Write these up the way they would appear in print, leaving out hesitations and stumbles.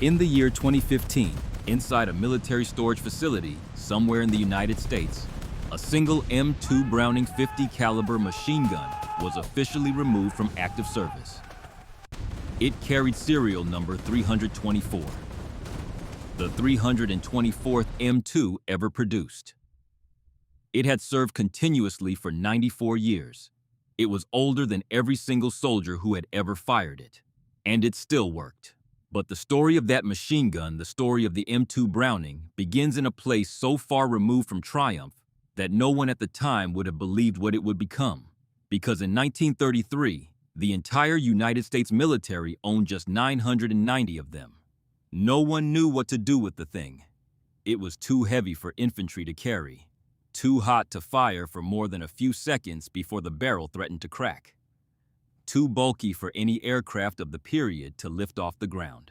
In the year 2015, inside a military storage facility somewhere in the United States, a single M2 Browning 50 caliber machine gun was officially removed from active service. It carried serial number 324, the 324th M2 ever produced. It had served continuously for 94 years. It was older than every single soldier who had ever fired it, and it still worked. But the story of that machine gun, the story of the M2 Browning, begins in a place so far removed from triumph that no one at the time would have believed what it would become. Because in 1933, the entire United States military owned just 990 of them. No one knew what to do with the thing. It was too heavy for infantry to carry, too hot to fire for more than a few seconds before the barrel threatened to crack, too bulky for any aircraft of the period to lift off the ground.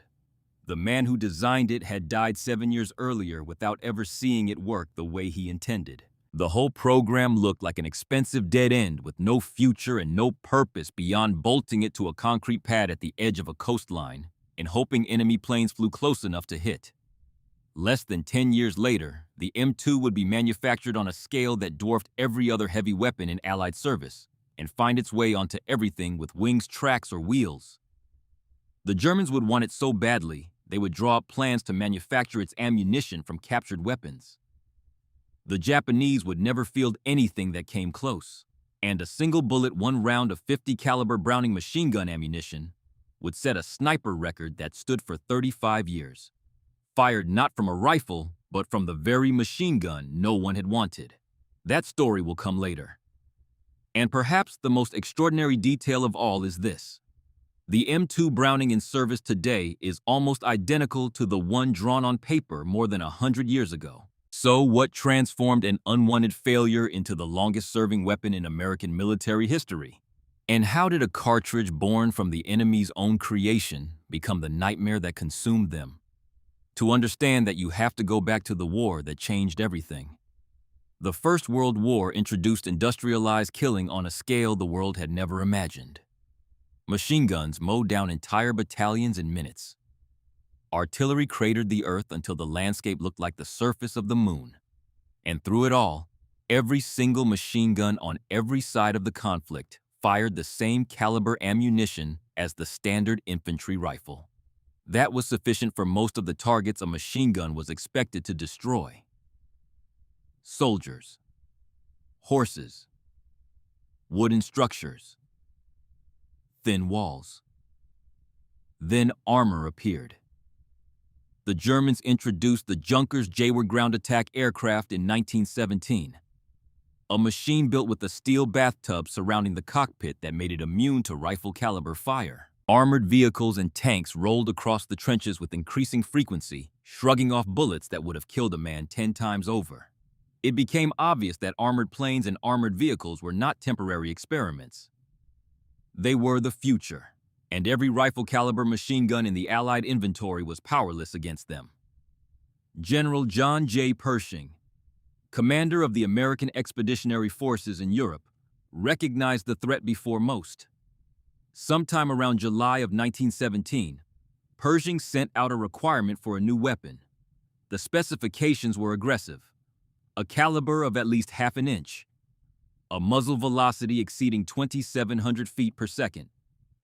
The man who designed it had died 7 years earlier without ever seeing it work the way he intended. The whole program looked like an expensive dead end with no future and no purpose beyond bolting it to a concrete pad at the edge of a coastline and hoping enemy planes flew close enough to hit. Less than 10 years later, the M2 would be manufactured on a scale that dwarfed every other heavy weapon in Allied service and find its way onto everything with wings, tracks, or wheels. The Germans would want it so badly, they would draw up plans to manufacture its ammunition from captured weapons. The Japanese would never field anything that came close, and a single bullet, one round of 50 caliber Browning machine gun ammunition would set a sniper record that stood for 35 years. Fired not from a rifle, but from the very machine gun no one had wanted. That story will come later. And perhaps the most extraordinary detail of all is this. The M2 Browning in service today is almost identical to the one drawn on paper more than 100 years ago. So what transformed an unwanted failure into the longest-serving weapon in American military history? And how did a cartridge born from the enemy's own creation become the nightmare that consumed them? To understand that, you have to go back to the war that changed everything. The First World War introduced industrialized killing on a scale the world had never imagined. Machine guns mowed down entire battalions in minutes. Artillery cratered the earth until the landscape looked like the surface of the moon. And through it all, every single machine gun on every side of the conflict fired the same caliber ammunition as the standard infantry rifle. That was sufficient for most of the targets a machine gun was expected to destroy. Soldiers, horses, wooden structures, thin walls. Then armor appeared. The Germans introduced the Junkers Jaeger ground attack aircraft in 1917, a machine built with a steel bathtub surrounding the cockpit that made it immune to rifle caliber fire. Armored vehicles and tanks rolled across the trenches with increasing frequency, shrugging off bullets that would have killed a man 10 times over. It became obvious that armored planes and armored vehicles were not temporary experiments. They were the future, and every rifle caliber machine gun in the Allied inventory was powerless against them. General John J. Pershing, commander of the American Expeditionary Forces in Europe, recognized the threat before most. Sometime around July of 1917, Pershing sent out a requirement for a new weapon. The specifications were aggressive: a caliber of at least half an inch, a muzzle velocity exceeding 2,700 feet per second.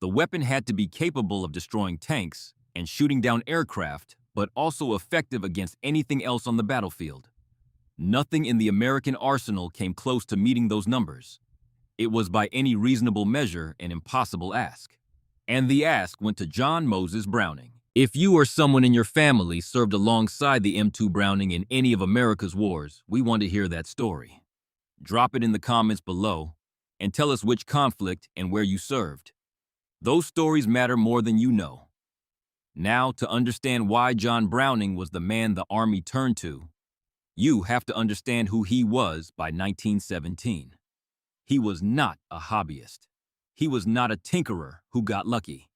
The weapon had to be capable of destroying tanks and shooting down aircraft, but also effective against anything else on the battlefield. Nothing in the American arsenal came close to meeting those numbers. It was by any reasonable measure an impossible ask. And the ask went to John Moses Browning. If you or someone in your family served alongside the M2 Browning in any of America's wars, we want to hear that story. Drop it in the comments below and tell us which conflict and where you served. Those stories matter more than you know. Now, to understand why John Browning was the man the Army turned to, you have to understand who he was by 1917. He was not a hobbyist. He was not a tinkerer who got lucky.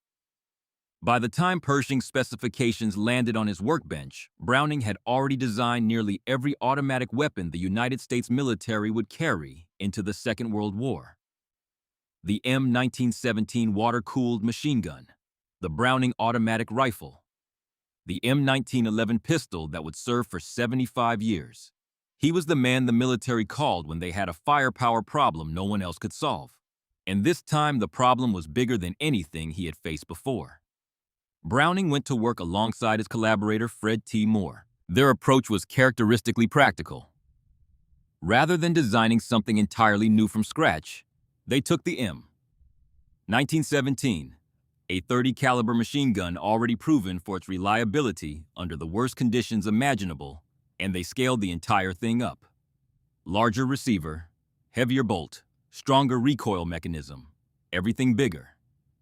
By the time Pershing's specifications landed on his workbench, Browning had already designed nearly every automatic weapon the United States military would carry into the Second World War. The M1917 water-cooled machine gun, the Browning automatic rifle, the M1911 pistol that would serve for 75 years. He was the man the military called when they had a firepower problem no one else could solve. And this time the problem was bigger than anything he had faced before. Browning went to work alongside his collaborator Fred T. Moore. Their approach was characteristically practical. Rather than designing something entirely new from scratch, they took the M1917, a .30 caliber machine gun already proven for its reliability under the worst conditions imaginable, and they scaled the entire thing up. Larger receiver, heavier bolt, stronger recoil mechanism, everything bigger.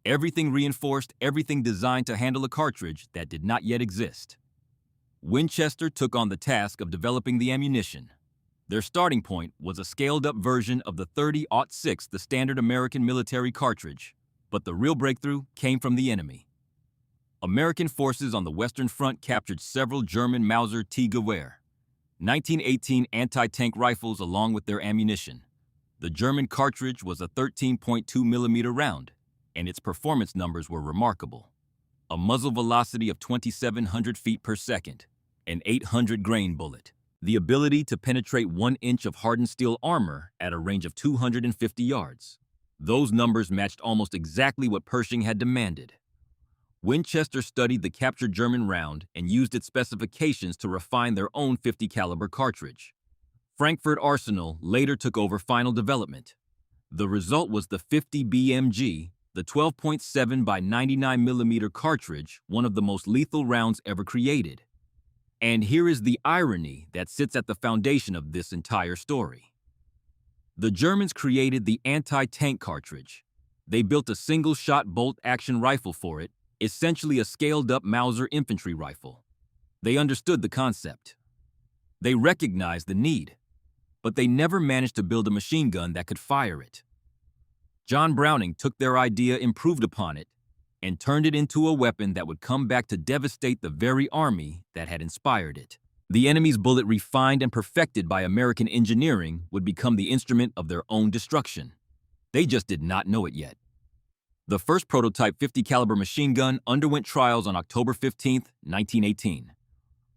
Everything reinforced, everything designed to handle a cartridge that did not yet exist. Winchester took on the task of developing the ammunition. Their starting point was a scaled-up version of the .30-06, the standard American military cartridge, but the real breakthrough came from the enemy. American forces on the Western Front captured several German Mauser T-Gewehr, 1918 anti-tank rifles along with their ammunition. The German cartridge was a 13.2 millimeter round, and its performance numbers were remarkable. A muzzle velocity of 2,700 feet per second, an 800 grain bullet, the ability to penetrate 1 inch of hardened steel armor at a range of 250 yards. Those numbers matched almost exactly what Pershing had demanded. Winchester studied the captured German round and used its specifications to refine their own .50 caliber cartridge. Frankfurt Arsenal later took over final development. The result was the 50 BMG, the 12.7 by 99 millimeter cartridge, one of the most lethal rounds ever created. And here is the irony that sits at the foundation of this entire story. The Germans created the anti-tank cartridge. They built a single-shot bolt-action rifle for it, essentially a scaled-up Mauser infantry rifle. They understood the concept. They recognized the need, but they never managed to build a machine gun that could fire it. John Browning took their idea, improved upon it, and turned it into a weapon that would come back to devastate the very army that had inspired it. The enemy's bullet, refined and perfected by American engineering, would become the instrument of their own destruction. They just did not know it yet. The first prototype .50 caliber machine gun underwent trials on October 15, 1918,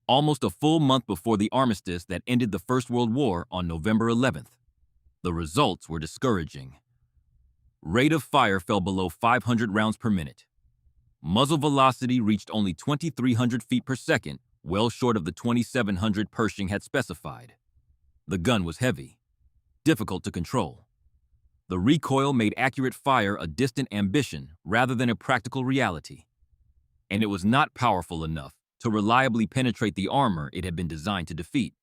almost a full month before the armistice that ended the First World War on November 11th. The results were discouraging. Rate of fire fell below 500 rounds per minute. Muzzle velocity reached only 2,300 feet per second, well short of the 2,700 Pershing had specified. The gun was heavy, difficult to control. The recoil made accurate fire a distant ambition rather than a practical reality. And it was not powerful enough to reliably penetrate the armor it had been designed to defeat.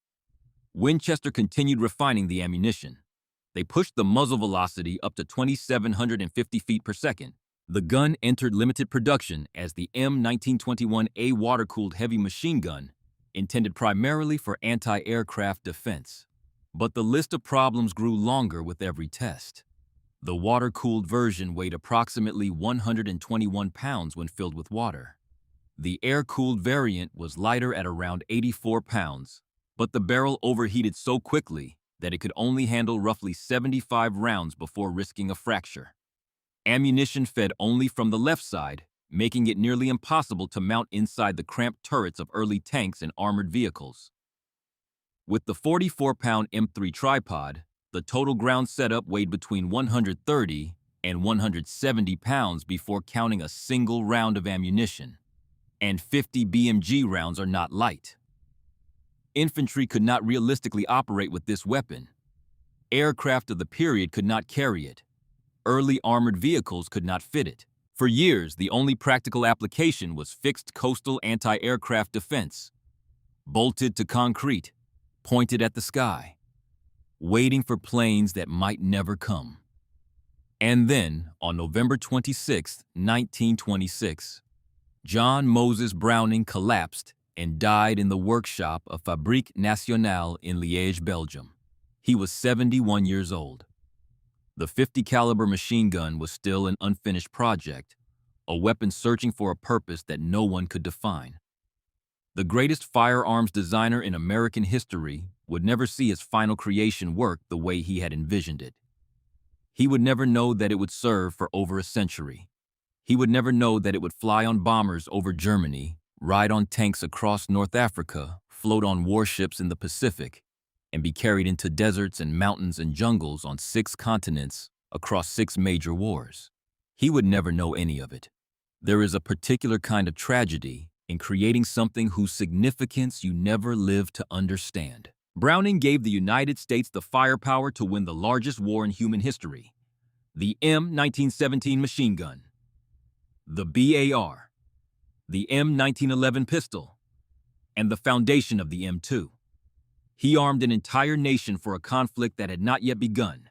Winchester continued refining the ammunition. They pushed the muzzle velocity up to 2,750 feet per second. The gun entered limited production as the M1921A water-cooled heavy machine gun, intended primarily for anti-aircraft defense. But the list of problems grew longer with every test. The water-cooled version weighed approximately 121 pounds when filled with water. The air-cooled variant was lighter at around 84 pounds, but the barrel overheated so quickly that it could only handle roughly 75 rounds before risking a fracture. Ammunition fed only from the left side, making it nearly impossible to mount inside the cramped turrets of early tanks and armored vehicles. With the 44-pound M3 tripod, the total ground setup weighed between 130 and 170 pounds before counting a single round of ammunition. And 50 BMG rounds are not light. Infantry could not realistically operate with this weapon. Aircraft of the period could not carry it. Early armored vehicles could not fit it. For years, the only practical application was fixed coastal anti-aircraft defense, bolted to concrete, pointed at the sky, waiting for planes that might never come. And then, on November 26, 1926, John Moses Browning collapsed and died in the workshop of Fabrique Nationale in Liège, Belgium. He was 71 years old. The .50 caliber machine gun was still an unfinished project, a weapon searching for a purpose that no one could define. The greatest firearms designer in American history would never see his final creation work the way he had envisioned it. He would never know that it would serve for over a century. He would never know that it would fly on bombers over Germany, ride on tanks across North Africa, float on warships in the Pacific, and be carried into deserts and mountains and jungles on 6 continents across 6 major wars. He would never know any of it. There is a particular kind of tragedy in creating something whose significance you never live to understand. Browning gave the United States the firepower to win the largest war in human history, the M1917 machine gun, the BAR, the M1911 pistol, and the foundation of the M2. He armed an entire nation for a conflict that had not yet begun,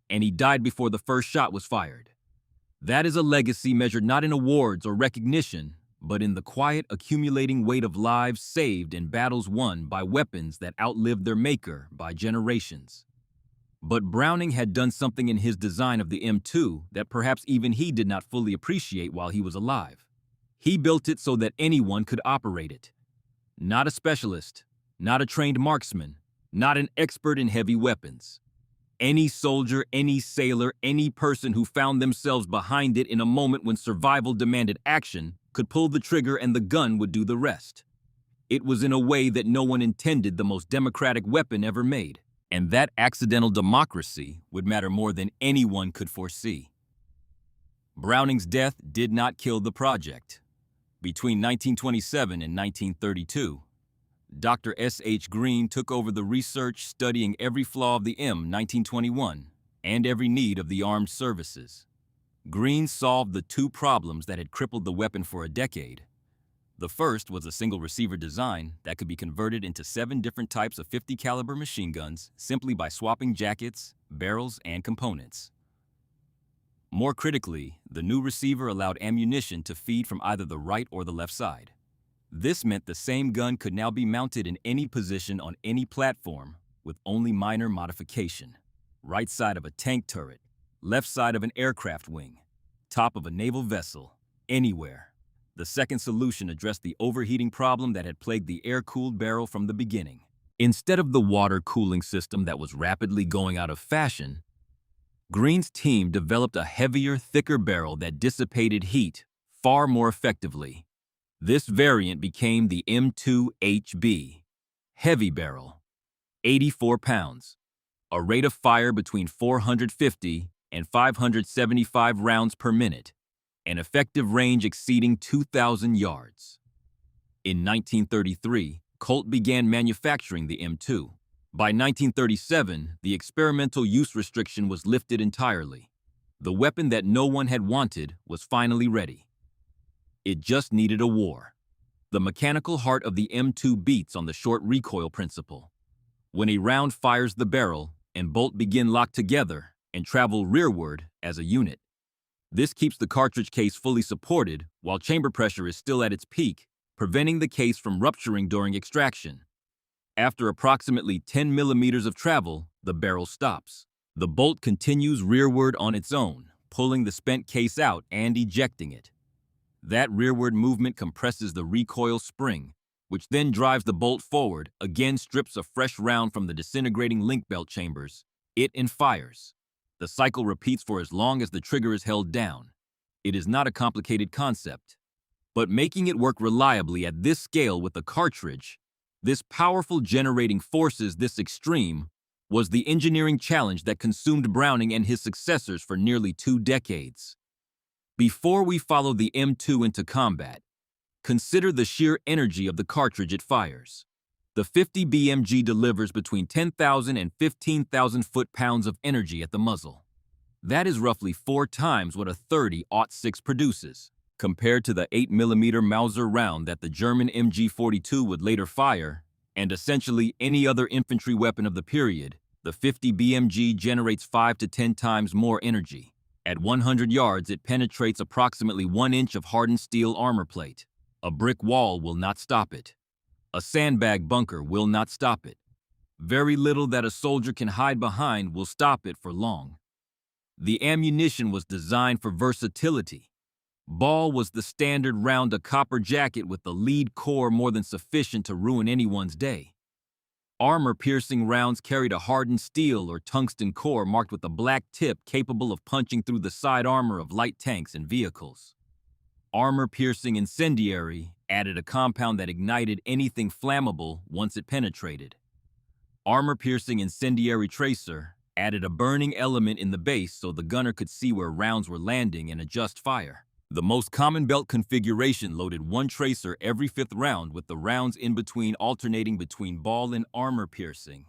and he died before the first shot was fired. That is a legacy measured not in awards or recognition, but in the quiet accumulating weight of lives saved and battles won by weapons that outlived their maker by generations. But Browning had done something in his design of the M2 that perhaps even he did not fully appreciate while he was alive. He built it so that anyone could operate it. Not a specialist, not a trained marksman, not an expert in heavy weapons. Any soldier, any sailor, any person who found themselves behind it in a moment when survival demanded action could pull the trigger and the gun would do the rest. It was in a way that no one intended the most democratic weapon ever made, and that accidental democracy would matter more than anyone could foresee. Browning's death did not kill the project. Between 1927 and 1932, Dr. S.H. Green took over the research studying every flaw of the M1921 and every need of the armed services. Green solved the 2 problems that had crippled the weapon for a decade. The first was a single receiver design that could be converted into 7 different types of 50 caliber machine guns simply by swapping jackets, barrels, and components. More critically, the new receiver allowed ammunition to feed from either the right or the left side. This meant the same gun could now be mounted in any position on any platform with only minor modification. Right side of a tank turret, left side of an aircraft wing, top of a naval vessel, anywhere. The second solution addressed the overheating problem that had plagued the air-cooled barrel from the beginning. Instead of the water cooling system that was rapidly going out of fashion, Green's team developed a heavier, thicker barrel that dissipated heat far more effectively. This variant became the M2HB, heavy barrel, 84 pounds, a rate of fire between 450 and 575 rounds per minute, an effective range exceeding 2,000 yards. In 1933, Colt began manufacturing the M2. By 1937, the experimental use restriction was lifted entirely. The weapon that no one had wanted was finally ready. It just needed a war. The mechanical heart of the M2 beats on the short recoil principle. When a round fires the barrel and bolt begin locked together and travel rearward as a unit. This keeps the cartridge case fully supported while chamber pressure is still at its peak, preventing the case from rupturing during extraction. After approximately 10 millimeters of travel, the barrel stops. The bolt continues rearward on its own, pulling the spent case out and ejecting it. That rearward movement compresses the recoil spring, which then drives the bolt forward, again strips a fresh round from the disintegrating link belt chambers. It fires. The cycle repeats for as long as the trigger is held down. It is not a complicated concept. But making it work reliably at this scale with a cartridge, this powerful generating forces this extreme, was the engineering challenge that consumed Browning and his successors for nearly 2 decades. Before we follow the M2 into combat, consider the sheer energy of the cartridge it fires. The 50 BMG delivers between 10,000 and 15,000 foot-pounds of energy at the muzzle. That is roughly 4 times what a 30-06 produces. Compared to the 8mm Mauser round that the German MG42 would later fire, and essentially any other infantry weapon of the period, the 50 BMG generates 5 to 10 times more energy. At 100 yards, it penetrates approximately 1 inch of hardened steel armor plate. A brick wall will not stop it. A sandbag bunker will not stop it. Very little that a soldier can hide behind will stop it for long. The ammunition was designed for versatility. Ball was the standard round, a copper jacket with the lead core more than sufficient to ruin anyone's day. Armor-piercing rounds carried a hardened steel or tungsten core marked with a black tip capable of punching through the side armor of light tanks and vehicles. Armor-piercing incendiary added a compound that ignited anything flammable once it penetrated. Armor-piercing incendiary tracer added a burning element in the base so the gunner could see where rounds were landing and adjust fire. The most common belt configuration loaded one tracer every fifth round, with the rounds in between alternating between ball and armor-piercing.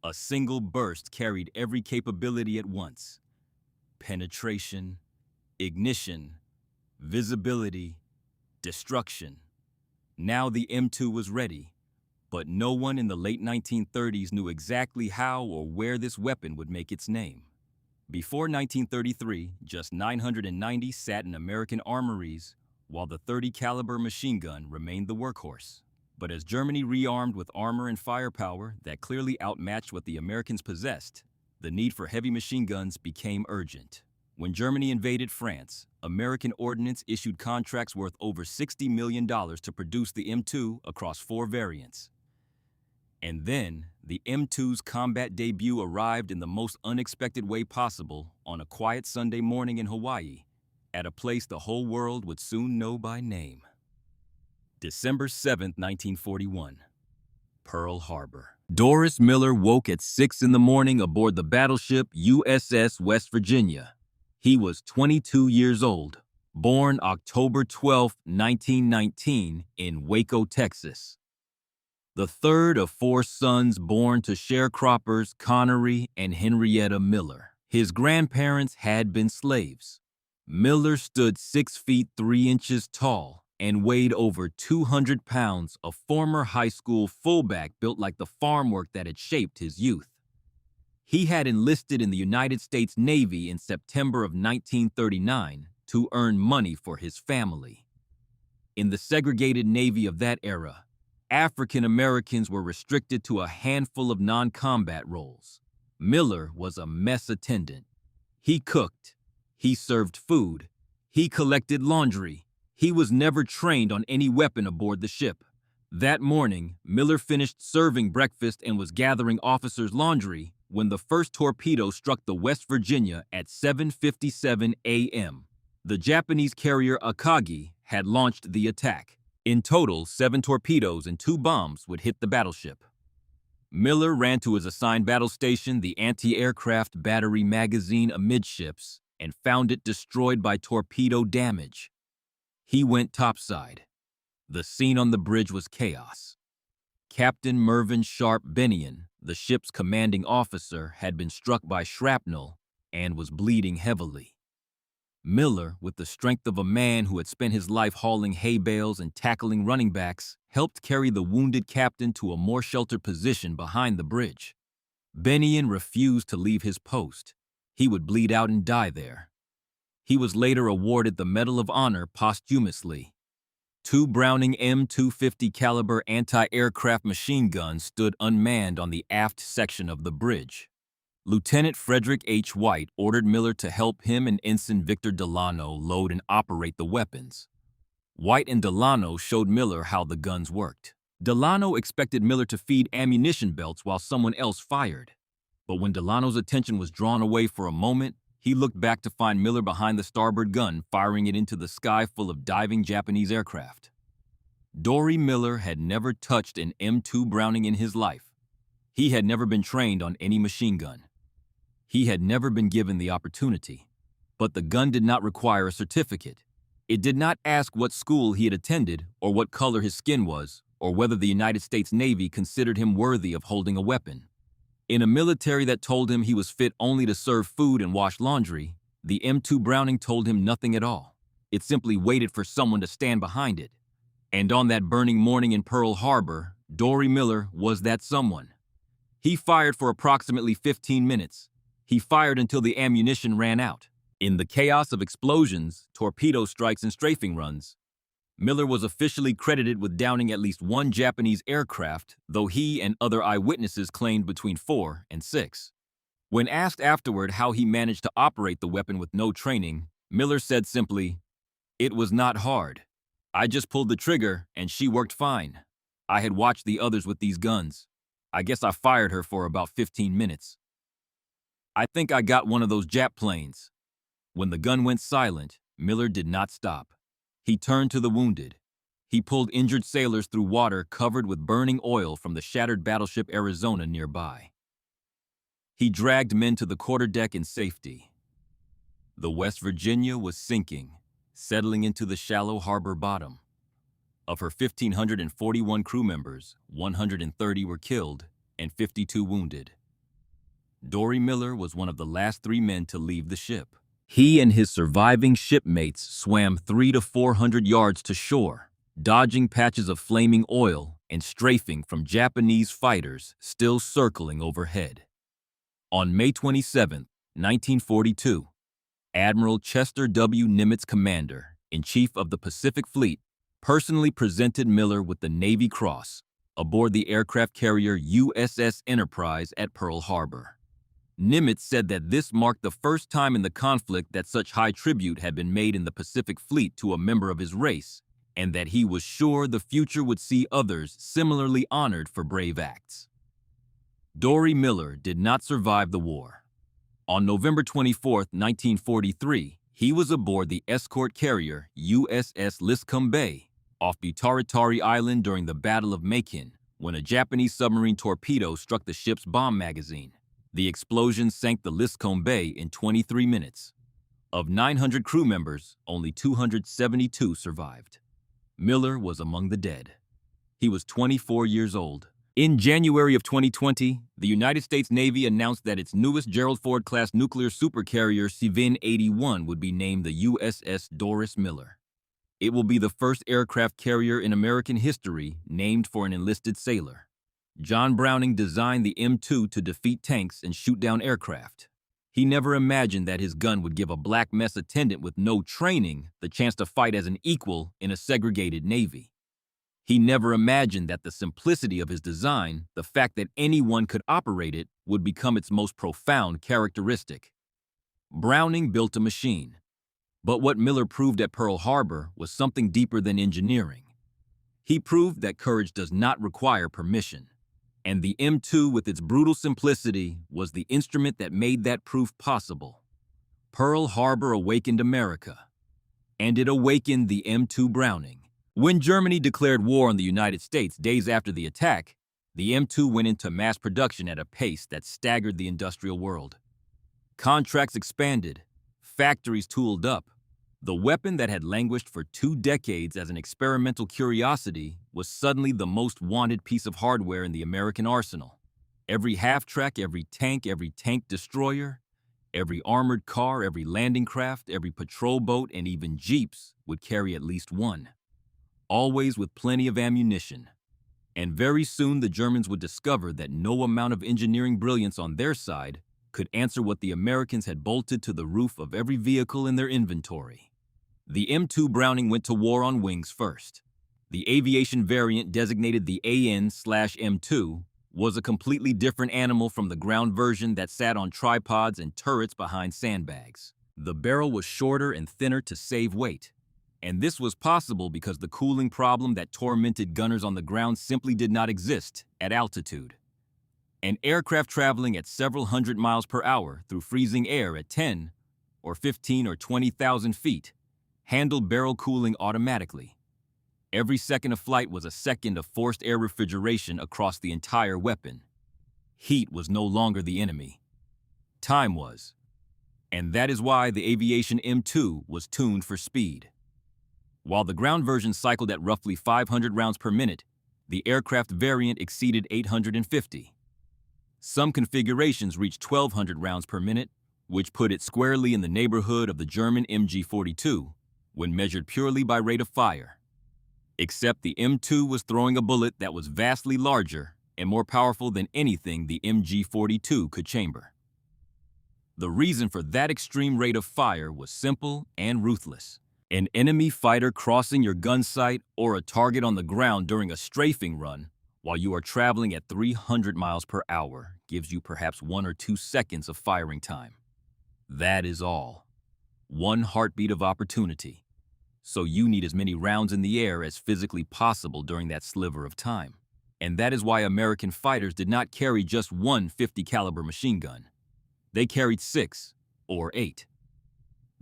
A single burst carried every capability at once: penetration, ignition, visibility, destruction. Now the M2 was ready, but no one in the late 1930s knew exactly how or where this weapon would make its name. Before 1933, just 990 sat in American armories, while the .30 caliber machine gun remained the workhorse. But as Germany rearmed with armor and firepower that clearly outmatched what the Americans possessed, the need for heavy machine guns became urgent. When Germany invaded France, American Ordnance issued contracts worth over $60 million to produce the M2 across 4 variants. And then, the M2's combat debut arrived in the most unexpected way possible on a quiet Sunday morning in Hawaii, at a place the whole world would soon know by name. December 7, 1941. Pearl Harbor. Doris Miller woke at 6 in the morning aboard the battleship USS West Virginia. He was 22 years old, born October 12, 1919, in Waco, Texas. The third of 4 sons born to sharecroppers Connery and Henrietta Miller. His grandparents had been slaves. Miller stood 6 feet 3 inches tall and weighed over 200 pounds, a former high school fullback built like the farm work that had shaped his youth. He had enlisted in the United States Navy in September of 1939 to earn money for his family. In the segregated Navy of that era, African Americans were restricted to a handful of non-combat roles. Miller was a mess attendant. He cooked. He served food. He collected laundry. He was never trained on any weapon aboard the ship. That morning, Miller finished serving breakfast and was gathering officers' laundry when the first torpedo struck the West Virginia at 7:57 a.m. The Japanese carrier Akagi had launched the attack. In total, 7 torpedoes and 2 bombs would hit the battleship. Miller ran to his assigned battle station, the anti-aircraft battery magazine amidships, and found it destroyed by torpedo damage. He went topside. The scene on the bridge was chaos. Captain Mervyn Sharp Bennion, the ship's commanding officer, had been struck by shrapnel and was bleeding heavily. Miller, with the strength of a man who had spent his life hauling hay bales and tackling running backs, helped carry the wounded captain to a more sheltered position behind the bridge. Bennion refused to leave his post. He would bleed out and die there. He was later awarded the Medal of Honor posthumously. 2 Browning M250 caliber anti-aircraft machine guns stood unmanned on the aft section of the bridge. Lieutenant Frederick H. White ordered Miller to help him and Ensign Victor Delano load and operate the weapons. White and Delano showed Miller how the guns worked. Delano expected Miller to feed ammunition belts while someone else fired. But when Delano's attention was drawn away for a moment, he looked back to find Miller behind the starboard gun, firing it into the sky full of diving Japanese aircraft. Dory Miller had never touched an M2 Browning in his life. He had never been trained on any machine gun. He had never been given the opportunity. But the gun did not require a certificate. It did not ask what school he had attended or what color his skin was, or whether the United States Navy considered him worthy of holding a weapon. In a military that told him he was fit only to serve food and wash laundry, the M2 Browning told him nothing at all. It simply waited for someone to stand behind it. And on that burning morning in Pearl Harbor, Dory Miller was that someone. He fired for approximately 15 minutes. He fired until the ammunition ran out. In the chaos of explosions, torpedo strikes, and strafing runs, Miller was officially credited with downing at least 1 Japanese aircraft, though he and other eyewitnesses claimed between 4 and 6. When asked afterward how he managed to operate the weapon with no training, Miller said simply, "It was not hard. I just pulled the trigger and she worked fine. I had watched the others with these guns. I guess I fired her for about 15 minutes. I think I got one of those Jap planes." When the gun went silent, Miller did not stop. He turned to the wounded. He pulled injured sailors through water covered with burning oil from the shattered battleship Arizona nearby. He dragged men to the quarterdeck in safety. The West Virginia was sinking, settling into the shallow harbor bottom. Of her 1,541 crew members, 130 were killed and 52 wounded. Dory Miller was one of the last 3 men to leave the ship. He and his surviving shipmates swam 300 to 400 yards to shore, dodging patches of flaming oil and strafing from Japanese fighters still circling overhead. On May 27, 1942, Admiral Chester W. Nimitz, Commander-in-Chief of the Pacific Fleet, personally presented Miller with the Navy Cross aboard the aircraft carrier USS Enterprise at Pearl Harbor. Nimitz said that this marked the first time in the conflict that such high tribute had been made in the Pacific Fleet to a member of his race, and that he was sure the future would see others similarly honored for brave acts. Dory Miller did not survive the war. On November 24, 1943, he was aboard the escort carrier USS Liscome Bay off Butaritari Island during the Battle of Macon when a Japanese submarine torpedo struck the ship's bomb magazine. The explosion sank the Liscome Bay in 23 minutes. Of 900 crew members, only 272 survived. Miller was among the dead. He was 24 years old. In January of 2020, the United States Navy announced that its newest Gerald Ford-class nuclear supercarrier Civin 81 would be named the USS Doris Miller. It will be the first aircraft carrier in American history named for an enlisted sailor. John Browning designed the M2 to defeat tanks and shoot down aircraft. He never imagined that his gun would give a black mess attendant with no training the chance to fight as an equal in a segregated Navy. He never imagined that the simplicity of his design, the fact that anyone could operate it, would become its most profound characteristic. Browning built a machine. But what Miller proved at Pearl Harbor was something deeper than engineering. He proved that courage does not require permission. And the M2, with its brutal simplicity, was the instrument that made that proof possible. Pearl Harbor awakened America. And it awakened the M2 Browning. When Germany declared war on the United States days after the attack, the M2 went into mass production at a pace that staggered the industrial world. Contracts expanded. Factories tooled up. The weapon that had languished for 2 decades as an experimental curiosity was suddenly the most wanted piece of hardware in the American arsenal. Every half-track, every tank destroyer, every armored car, every landing craft, every patrol boat, and even jeeps would carry at least one. Always with plenty of ammunition. And very soon the Germans would discover that no amount of engineering brilliance on their side could answer what the Americans had bolted to the roof of every vehicle in their inventory. The M2 Browning went to war on wings first. The aviation variant, designated the AN/M2, was a completely different animal from the ground version that sat on tripods and turrets behind sandbags. The barrel was shorter and thinner to save weight. And this was possible because the cooling problem that tormented gunners on the ground simply did not exist at altitude. An aircraft traveling at several hundred miles per hour through freezing air at 10 or 15 or 20,000 feet handled barrel cooling automatically. Every second of flight was a second of forced air refrigeration across the entire weapon. Heat was no longer the enemy. Time was. And that is why the aviation M2 was tuned for speed. While the ground version cycled at roughly 500 rounds per minute, the aircraft variant exceeded 850. Some configurations reached 1,200 rounds per minute, which put it squarely in the neighborhood of the German MG-42 when measured purely by rate of fire. Except the M2 was throwing a bullet that was vastly larger and more powerful than anything the MG-42 could chamber. The reason for that extreme rate of fire was simple and ruthless. An enemy fighter crossing your gun sight or a target on the ground during a strafing run while you are traveling at 300 miles per hour gives you perhaps 1 or 2 seconds of firing time. That is all. One heartbeat of opportunity. So you need as many rounds in the air as physically possible during that sliver of time. And that is why American fighters did not carry just one .50 caliber machine gun. They carried 6 or 8.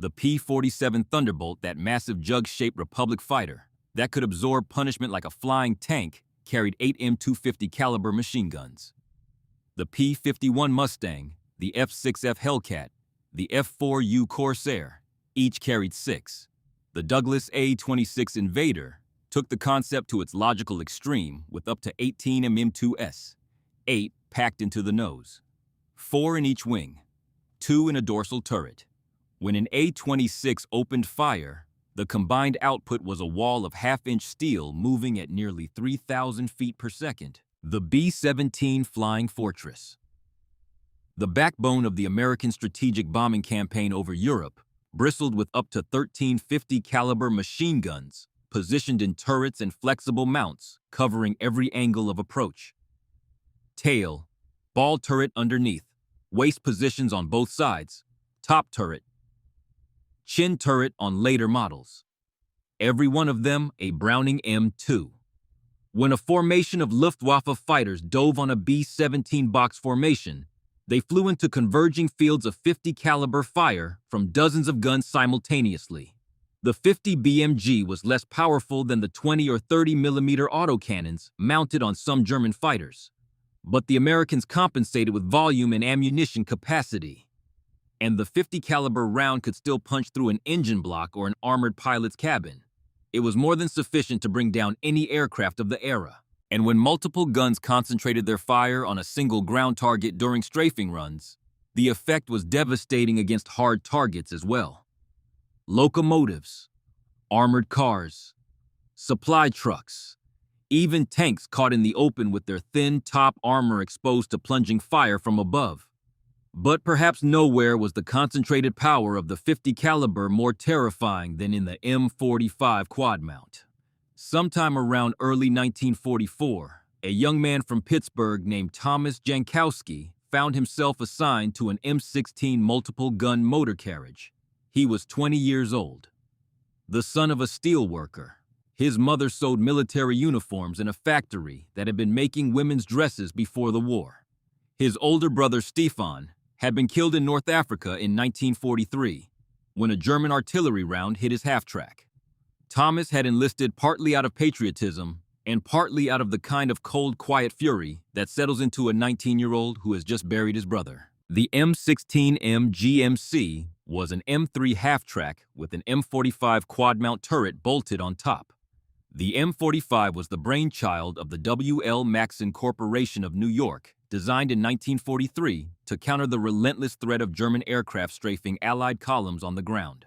The P-47 Thunderbolt, that massive jug-shaped Republic fighter that could absorb punishment like a flying tank, carried 8 M250 caliber machine guns. The P-51 Mustang, the F-6F Hellcat, the F-4U Corsair, each carried 6. The Douglas A-26 Invader took the concept to its logical extreme with up to 18 M2s, 8 packed into the nose, 4 in each wing, 2 in a dorsal turret. When an A-26 opened fire, the combined output was a wall of half-inch steel moving at nearly 3,000 feet per second. The B-17 Flying Fortress. The backbone of the American strategic bombing campaign over Europe bristled with up to 1350 caliber machine guns positioned in turrets and flexible mounts covering every angle of approach. Tail, ball turret underneath, waist positions on both sides, top turret, chin turret on later models. Every one of them a Browning M2. When a formation of Luftwaffe fighters dove on a B-17 box formation, they flew into converging fields of 50 caliber fire from dozens of guns simultaneously. The 50 BMG was less powerful than the 20 or 30 millimeter autocannons mounted on some German fighters, but the Americans compensated with volume and ammunition capacity. And the 50 caliber round could still punch through an engine block or an armored pilot's cabin. It was more than sufficient to bring down any aircraft of the era. And when multiple guns concentrated their fire on a single ground target during strafing runs, the effect was devastating against hard targets as well. Locomotives, armored cars, supply trucks, even tanks caught in the open with their thin top armor exposed to plunging fire from above. But perhaps nowhere was the concentrated power of the 50 caliber more terrifying than in the M45 quad mount. Sometime around early 1944, a young man from Pittsburgh named Thomas Jankowski found himself assigned to an M16 multiple-gun motor carriage. He was 20 years old. The son of a steel worker, his mother sewed military uniforms in a factory that had been making women's dresses before the war. His older brother Stefan had been killed in North Africa in 1943 when a German artillery round hit his half-track. Thomas had enlisted partly out of patriotism and partly out of the kind of cold, quiet fury that settles into a 19-year-old who has just buried his brother. The M16M GMC was an M3 half-track with an M45 quad-mount turret bolted on top. The M45 was the brainchild of the W.L. Maxon Corporation of New York, designed in 1943 to counter the relentless threat of German aircraft strafing Allied columns on the ground.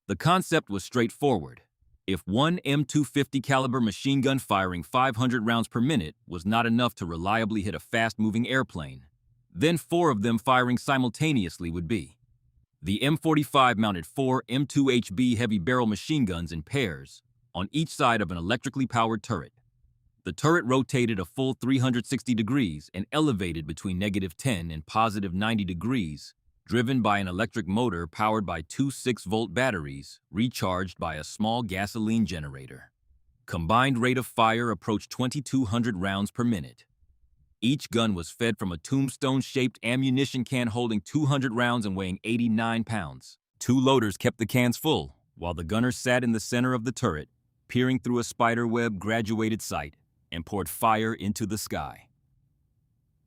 The concept was straightforward. If one M250 caliber machine gun firing 500 rounds per minute was not enough to reliably hit a fast-moving airplane, then 4 of them firing simultaneously would be. The M45 mounted 4 M2HB heavy barrel machine guns in pairs on each side of an electrically powered turret. The turret rotated a full 360 degrees and elevated between -10 and +90 degrees, driven by an electric motor powered by 2 6-volt batteries, recharged by a small gasoline generator. Combined rate of fire approached 2,200 rounds per minute. Each gun was fed from a tombstone-shaped ammunition can holding 200 rounds and weighing 89 pounds. 2 loaders kept the cans full, while the gunner sat in the center of the turret, peering through a spiderweb graduated sight, and poured fire into the sky.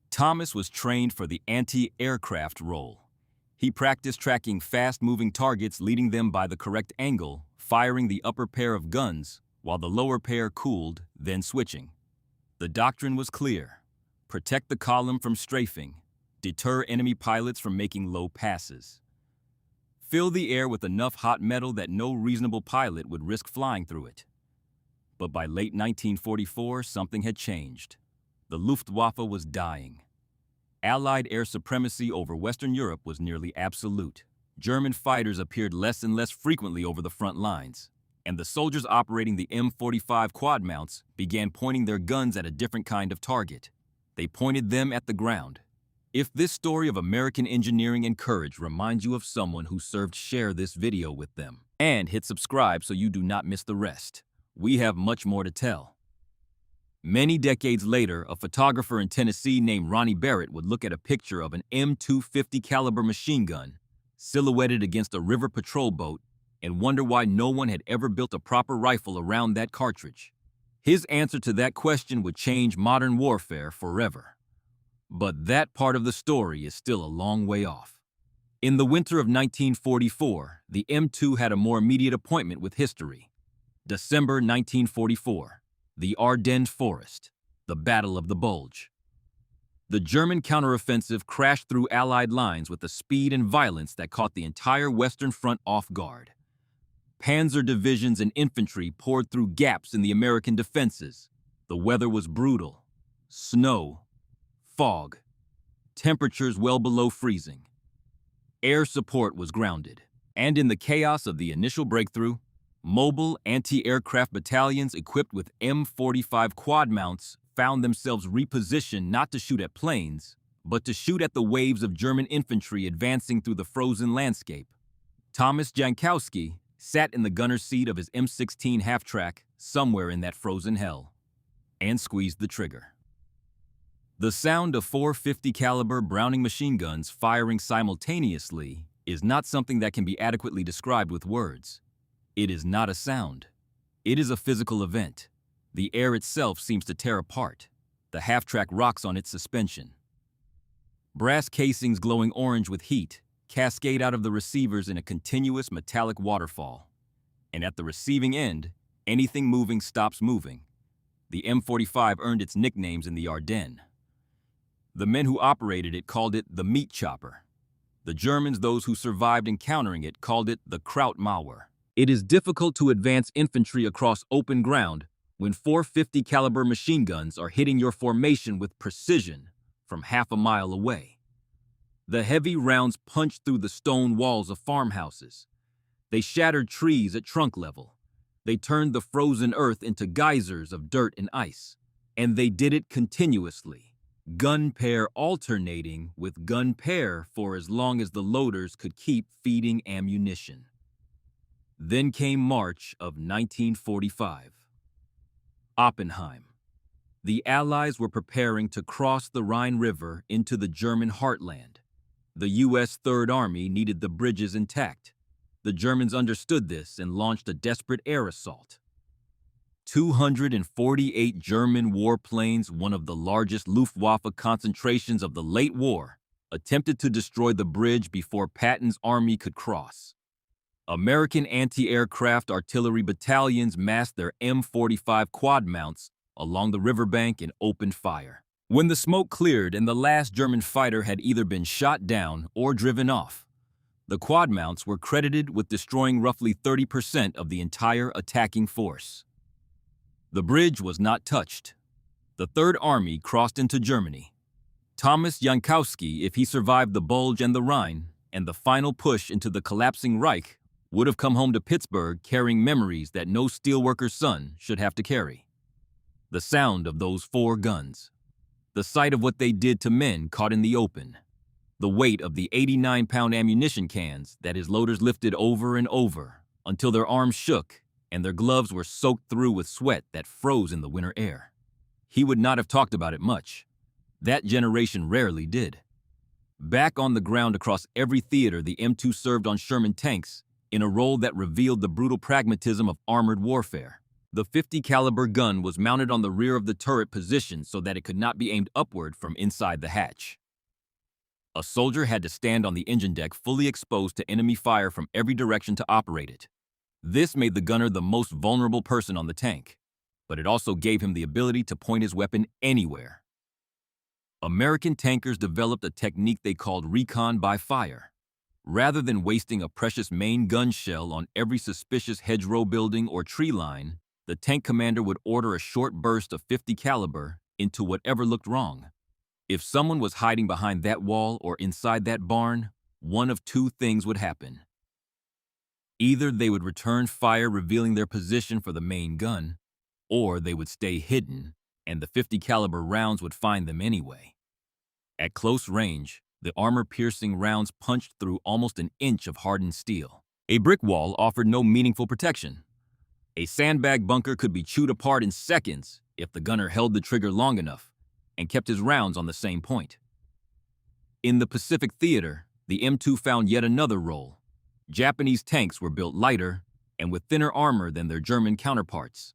Thomas was trained for the anti-aircraft role. He practiced tracking fast-moving targets, leading them by the correct angle, firing the upper pair of guns, while the lower pair cooled, then switching. The doctrine was clear. Protect the column from strafing. Deter enemy pilots from making low passes. Fill the air with enough hot metal that no reasonable pilot would risk flying through it. But by late 1944, something had changed. The Luftwaffe was dying. Allied air supremacy over Western Europe was nearly absolute. German fighters appeared less and less frequently over the front lines, and the soldiers operating the M45 quad mounts began pointing their guns at a different kind of target. They pointed them at the ground. If this story of American engineering and courage reminds you of someone who served, share this video with them. And hit subscribe so you do not miss the rest. We have much more to tell. Many decades later, a photographer in Tennessee named Ronnie Barrett would look at a picture of an M250 caliber machine gun, silhouetted against a river patrol boat, and wonder why no one had ever built a proper rifle around that cartridge. His answer to that question would change modern warfare forever. But that part of the story is still a long way off. In the winter of 1944, the M2 had a more immediate appointment with history. December 1944, the Ardennes Forest, the Battle of the Bulge. The German counteroffensive crashed through Allied lines with a speed and violence that caught the entire Western Front off guard. Panzer divisions and infantry poured through gaps in the American defenses. The weather was brutal. Snow, fog, temperatures well below freezing. Air support was grounded, and in the chaos of the initial breakthrough, mobile anti-aircraft battalions equipped with M45 quad mounts found themselves repositioned not to shoot at planes, but to shoot at the waves of German infantry advancing through the frozen landscape. Thomas Jankowski sat in the gunner's seat of his M16 half-track somewhere in that frozen hell, and squeezed the trigger. The sound of 450 caliber Browning machine guns firing simultaneously is not something that can be adequately described with words. It is not a sound. It is a physical event. The air itself seems to tear apart. The half-track rocks on its suspension. Brass casings glowing orange with heat cascade out of the receivers in a continuous metallic waterfall. And at the receiving end, anything moving stops moving. The M45 earned its nicknames in the Ardennes. The men who operated it called it the meat chopper. The Germans, those who survived encountering it, called it the Krautmauer. It is difficult to advance infantry across open ground when 450 caliber machine guns are hitting your formation with precision from half a mile away. The heavy rounds punched through the stone walls of farmhouses. They shattered trees at trunk level. They turned the frozen earth into geysers of dirt and ice. And they did it continuously, gun pair alternating with gun pair for as long as the loaders could keep feeding ammunition. Then came March of 1945. Oppenheim. The Allies were preparing to cross the Rhine River into the German heartland. The U.S. Third Army needed the bridges intact. The Germans understood this and launched a desperate air assault. 248 German warplanes, one of the largest Luftwaffe concentrations of the late war, attempted to destroy the bridge before Patton's army could cross. American anti-aircraft artillery battalions massed their M45 quad mounts along the riverbank and opened fire. When the smoke cleared and the last German fighter had either been shot down or driven off, the quad mounts were credited with destroying roughly 30% of the entire attacking force. The bridge was not touched. The Third Army crossed into Germany. Thomas Jankowski, if he survived the Bulge and the Rhine, and the final push into the collapsing Reich, would have come home to Pittsburgh carrying memories that no steelworker's son should have to carry. The sound of those 4 guns. The sight of what they did to men caught in the open. The weight of the 89-pound ammunition cans that his loaders lifted over and over until their arms shook and their gloves were soaked through with sweat that froze in the winter air. He would not have talked about it much. That generation rarely did. Back on the ground across every theater, the M2 served on Sherman tanks in a role that revealed the brutal pragmatism of armored warfare. The 50 caliber gun was mounted on the rear of the turret position so that it could not be aimed upward from inside the hatch. A soldier had to stand on the engine deck fully exposed to enemy fire from every direction to operate it. This made the gunner the most vulnerable person on the tank, but it also gave him the ability to point his weapon anywhere. American tankers developed a technique they called recon by fire. Rather than wasting a precious main gun shell on every suspicious hedgerow building or tree line, the tank commander would order a short burst of 50 caliber into whatever looked wrong. If someone was hiding behind that wall or inside that barn, one of 2 things would happen. Either they would return fire revealing their position for the main gun, or they would stay hidden and the 50 caliber rounds would find them anyway. At close range, the armor-piercing rounds punched through almost an inch of hardened steel. A brick wall offered no meaningful protection. A sandbag bunker could be chewed apart in seconds if the gunner held the trigger long enough and kept his rounds on the same point. In the Pacific Theater, The M2 found yet another role. Japanese tanks were built lighter and with thinner armor than their German counterparts.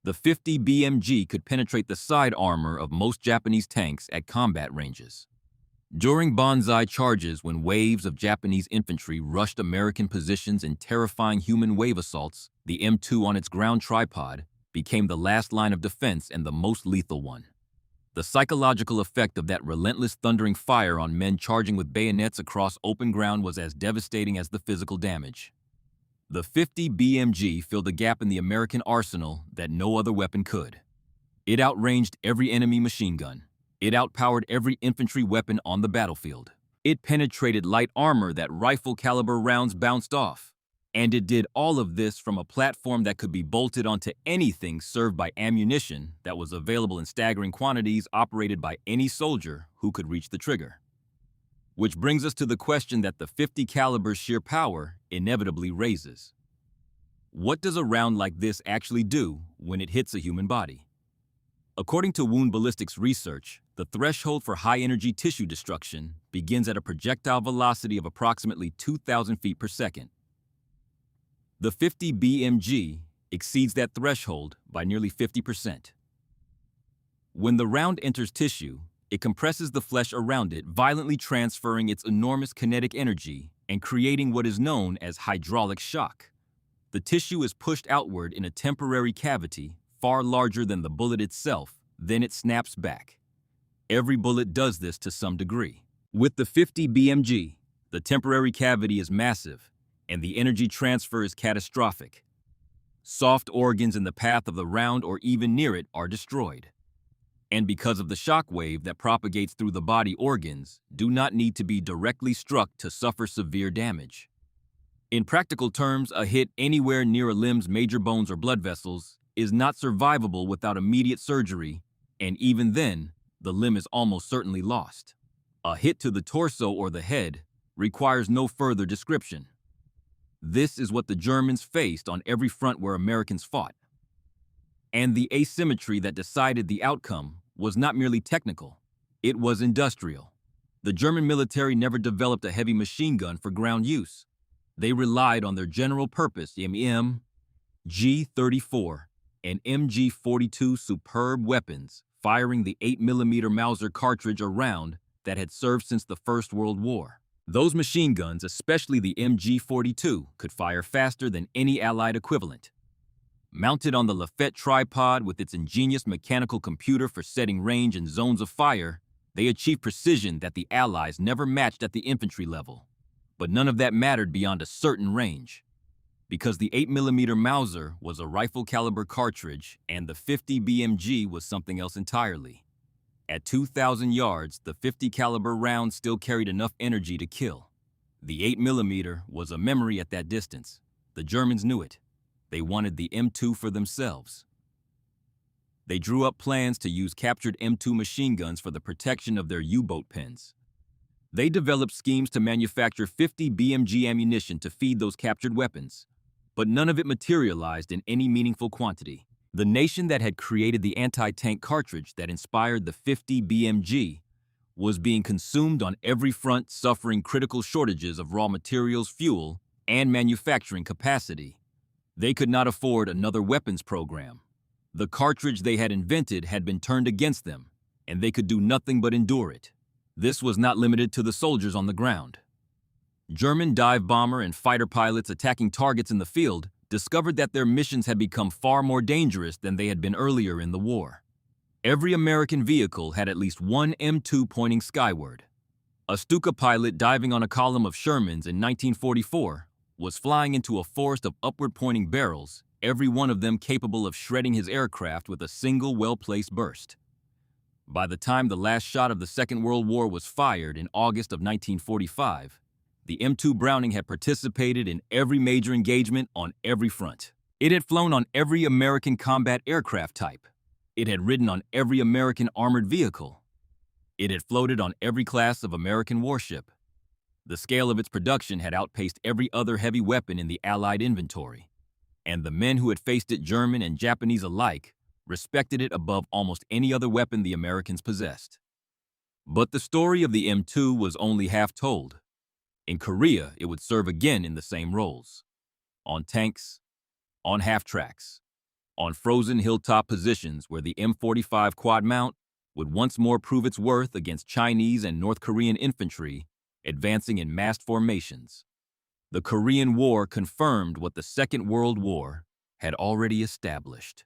The 50 BMG could penetrate the side armor of most Japanese tanks at combat ranges. During banzai charges, when waves of Japanese infantry rushed American positions in terrifying human wave assaults, the M2 on its ground tripod became the last line of defense and the most lethal one. The psychological effect of that relentless thundering fire on men charging with bayonets across open ground was as devastating as the physical damage. The 50 BMG filled a gap in the American arsenal that no other weapon could. It outranged every enemy machine gun. It outpowered every infantry weapon on the battlefield. It penetrated light armor that rifle-caliber rounds bounced off. And it did all of this from a platform that could be bolted onto anything served by ammunition that was available in staggering quantities, operated by any soldier who could reach the trigger. Which brings us to the question that the 50 caliber's sheer power inevitably raises. What does a round like this actually do when it hits a human body? According to wound ballistics research, the threshold for high-energy tissue destruction begins at a projectile velocity of approximately 2,000 feet per second. The 50 BMG exceeds that threshold by nearly 50%. When the round enters tissue, it compresses the flesh around it, violently transferring its enormous kinetic energy and creating what is known as hydraulic shock. The tissue is pushed outward in a temporary cavity far larger than the bullet itself, then it snaps back. Every bullet does this to some degree. With the 50 BMG, the temporary cavity is massive, and the energy transfer is catastrophic. Soft organs in the path of the round or even near it are destroyed. And because of the shock wave that propagates through the body, organs do not need to be directly struck to suffer severe damage. In practical terms, a hit anywhere near a limb's major bones or blood vessels is not survivable without immediate surgery, and even then, the limb is almost certainly lost. A hit to the torso or the head requires no further description. This is what the Germans faced on every front where Americans fought. And the asymmetry that decided the outcome was not merely technical, it was industrial. The German military never developed a heavy machine gun for ground use. They relied on their general purpose MG-34 and MG-42 superb weapons, firing the 8mm Mauser cartridge, a round that had served since the First World War. Those machine guns, especially the MG-42, could fire faster than any Allied equivalent. Mounted on the Lafette tripod with its ingenious mechanical computer for setting range and zones of fire, they achieved precision that the Allies never matched at the infantry level. But none of that mattered beyond a certain range, because the 8mm Mauser was a rifle-caliber cartridge and the 50 BMG was something else entirely. At 2,000 yards, the 50 caliber round still carried enough energy to kill. The 8mm was a memory at that distance. The Germans knew it. They wanted the M2 for themselves. They drew up plans to use captured M2 machine guns for the protection of their U-boat pens. They developed schemes to manufacture 50 BMG ammunition to feed those captured weapons, but none of it materialized in any meaningful quantity. The nation that had created the anti-tank cartridge that inspired the 50 BMG was being consumed on every front, suffering critical shortages of raw materials, fuel, and manufacturing capacity. They could not afford another weapons program. The cartridge they had invented had been turned against them, and they could do nothing but endure it. This was not limited to the soldiers on the ground. German dive bomber and fighter pilots attacking targets in the field discovered that their missions had become far more dangerous than they had been earlier in the war. Every American vehicle had at least one M2 pointing skyward. A Stuka pilot diving on a column of Shermans in 1944 was flying into a forest of upward-pointing barrels, every one of them capable of shredding his aircraft with a single well-placed burst. By the time the last shot of the Second World War was fired in August of 1945, the M2 Browning had participated in every major engagement on every front. It had flown on every American combat aircraft type. It had ridden on every American armored vehicle. It had floated on every class of American warship. The scale of its production had outpaced every other heavy weapon in the Allied inventory, and the men who had faced it, German and Japanese alike, respected it above almost any other weapon the Americans possessed. But the story of the M2 was only half told. In Korea, it would serve again in the same roles. On tanks, on half-tracks, on frozen hilltop positions where the M45 quad mount would once more prove its worth against Chinese and North Korean infantry advancing in massed formations. The Korean War confirmed what the Second World War had already established.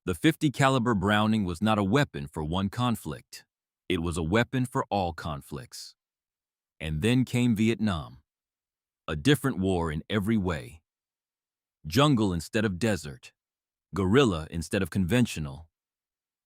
The 50 caliber Browning was not a weapon for one conflict. It was a weapon for all conflicts. And then came Vietnam, a different war in every way. Jungle instead of desert, guerrilla instead of conventional,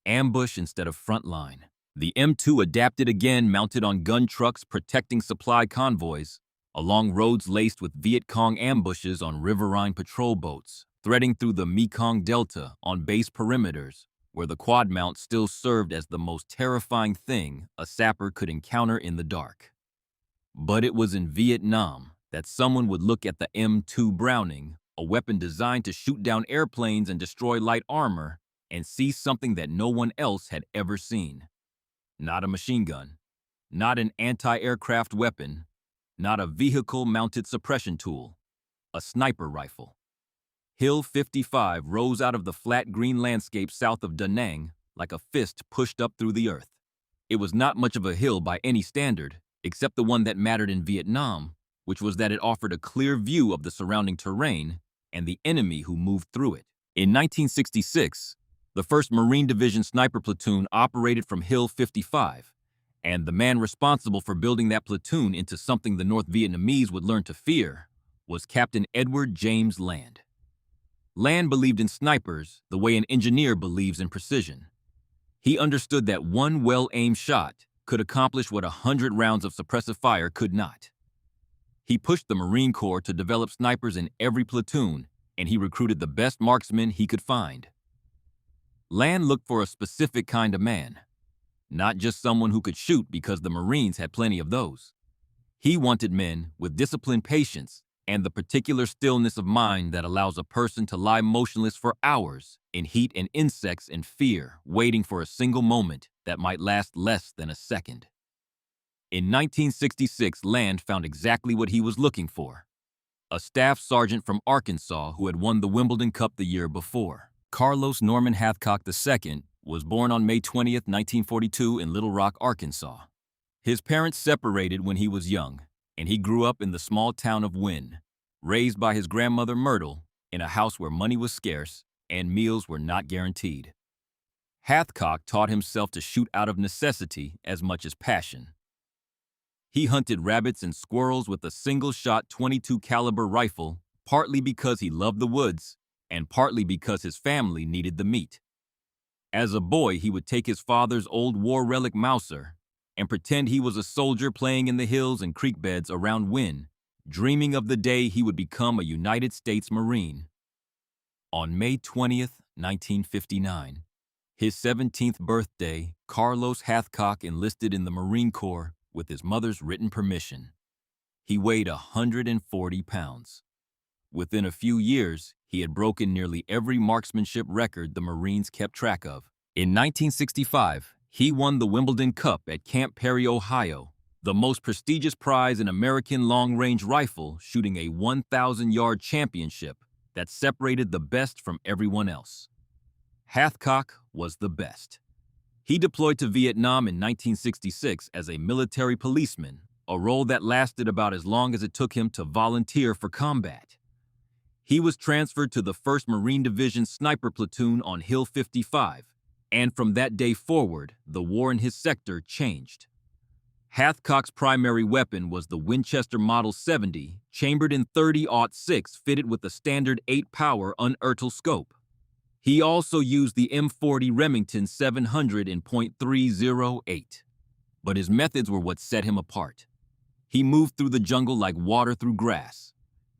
ambush instead of frontline. The M2 adapted again, mounted on gun trucks protecting supply convoys, along roads laced with Viet Cong ambushes on riverine patrol boats, threading through the Mekong Delta on base perimeters, where the quad mount still served as the most terrifying thing a sapper could encounter in the dark. But it was in Vietnam that someone would look at the M2 Browning, a weapon designed to shoot down airplanes and destroy light armor, and see something that no one else had ever seen. Not a machine gun, not an anti-aircraft weapon, not a vehicle-mounted suppression tool, a sniper rifle. Hill 55 rose out of the flat green landscape south of Da Nang like a fist pushed up through the earth. It was not much of a hill by any standard, except the one that mattered in Vietnam, which was that it offered a clear view of the surrounding terrain and the enemy who moved through it. In 1966, the 1st Marine Division Sniper Platoon operated from Hill 55, and the man responsible for building that platoon into something the North Vietnamese would learn to fear was Captain Edward James Land. Land believed in snipers the way an engineer believes in precision. He understood that one well-aimed shot could accomplish what 100 rounds of suppressive fire could not. He pushed the Marine Corps to develop snipers in every platoon, and he recruited the best marksmen he could find. Land looked for a specific kind of man, not just someone who could shoot because the Marines had plenty of those. He wanted men with disciplined patience and the particular stillness of mind that allows a person to lie motionless for hours in heat and insects and fear, waiting for a single moment that might last less than a second. In 1966, Land found exactly what he was looking for: a staff sergeant from Arkansas who had won the Wimbledon Cup the year before. Carlos Norman Hathcock II was born on May 20, 1942 in Little Rock, Arkansas. His parents separated when he was young, and he grew up in the small town of Wynne, raised by his grandmother Myrtle in a house where money was scarce and meals were not guaranteed. Hathcock taught himself to shoot out of necessity as much as passion. He hunted rabbits and squirrels with a single-shot .22 caliber rifle, partly because he loved the woods and partly because his family needed the meat. As a boy, he would take his father's old war relic Mauser and pretend he was a soldier playing in the hills and creek beds around Wynne, dreaming of the day he would become a United States Marine. On May 20th, 1959, his 17th birthday, Carlos Hathcock enlisted in the Marine Corps with his mother's written permission. He weighed 140 pounds. Within a few years, he had broken nearly every marksmanship record the Marines kept track of. In 1965, he won the Wimbledon Cup at Camp Perry, Ohio, the most prestigious prize in American long-range rifle, shooting a 1,000-yard championship that separated the best from everyone else. Hathcock was the best. He deployed to Vietnam in 1966 as a military policeman, a role that lasted about as long as it took him to volunteer for combat. He was transferred to the 1st Marine Division Sniper Platoon on Hill 55, and from that day forward, the war in his sector changed. Hathcock's primary weapon was the Winchester Model 70, chambered in .30-06, fitted with a standard 8-power unertl scope. He also used the M40 Remington 700 in .308. But his methods were what set him apart. He moved through the jungle like water through grass.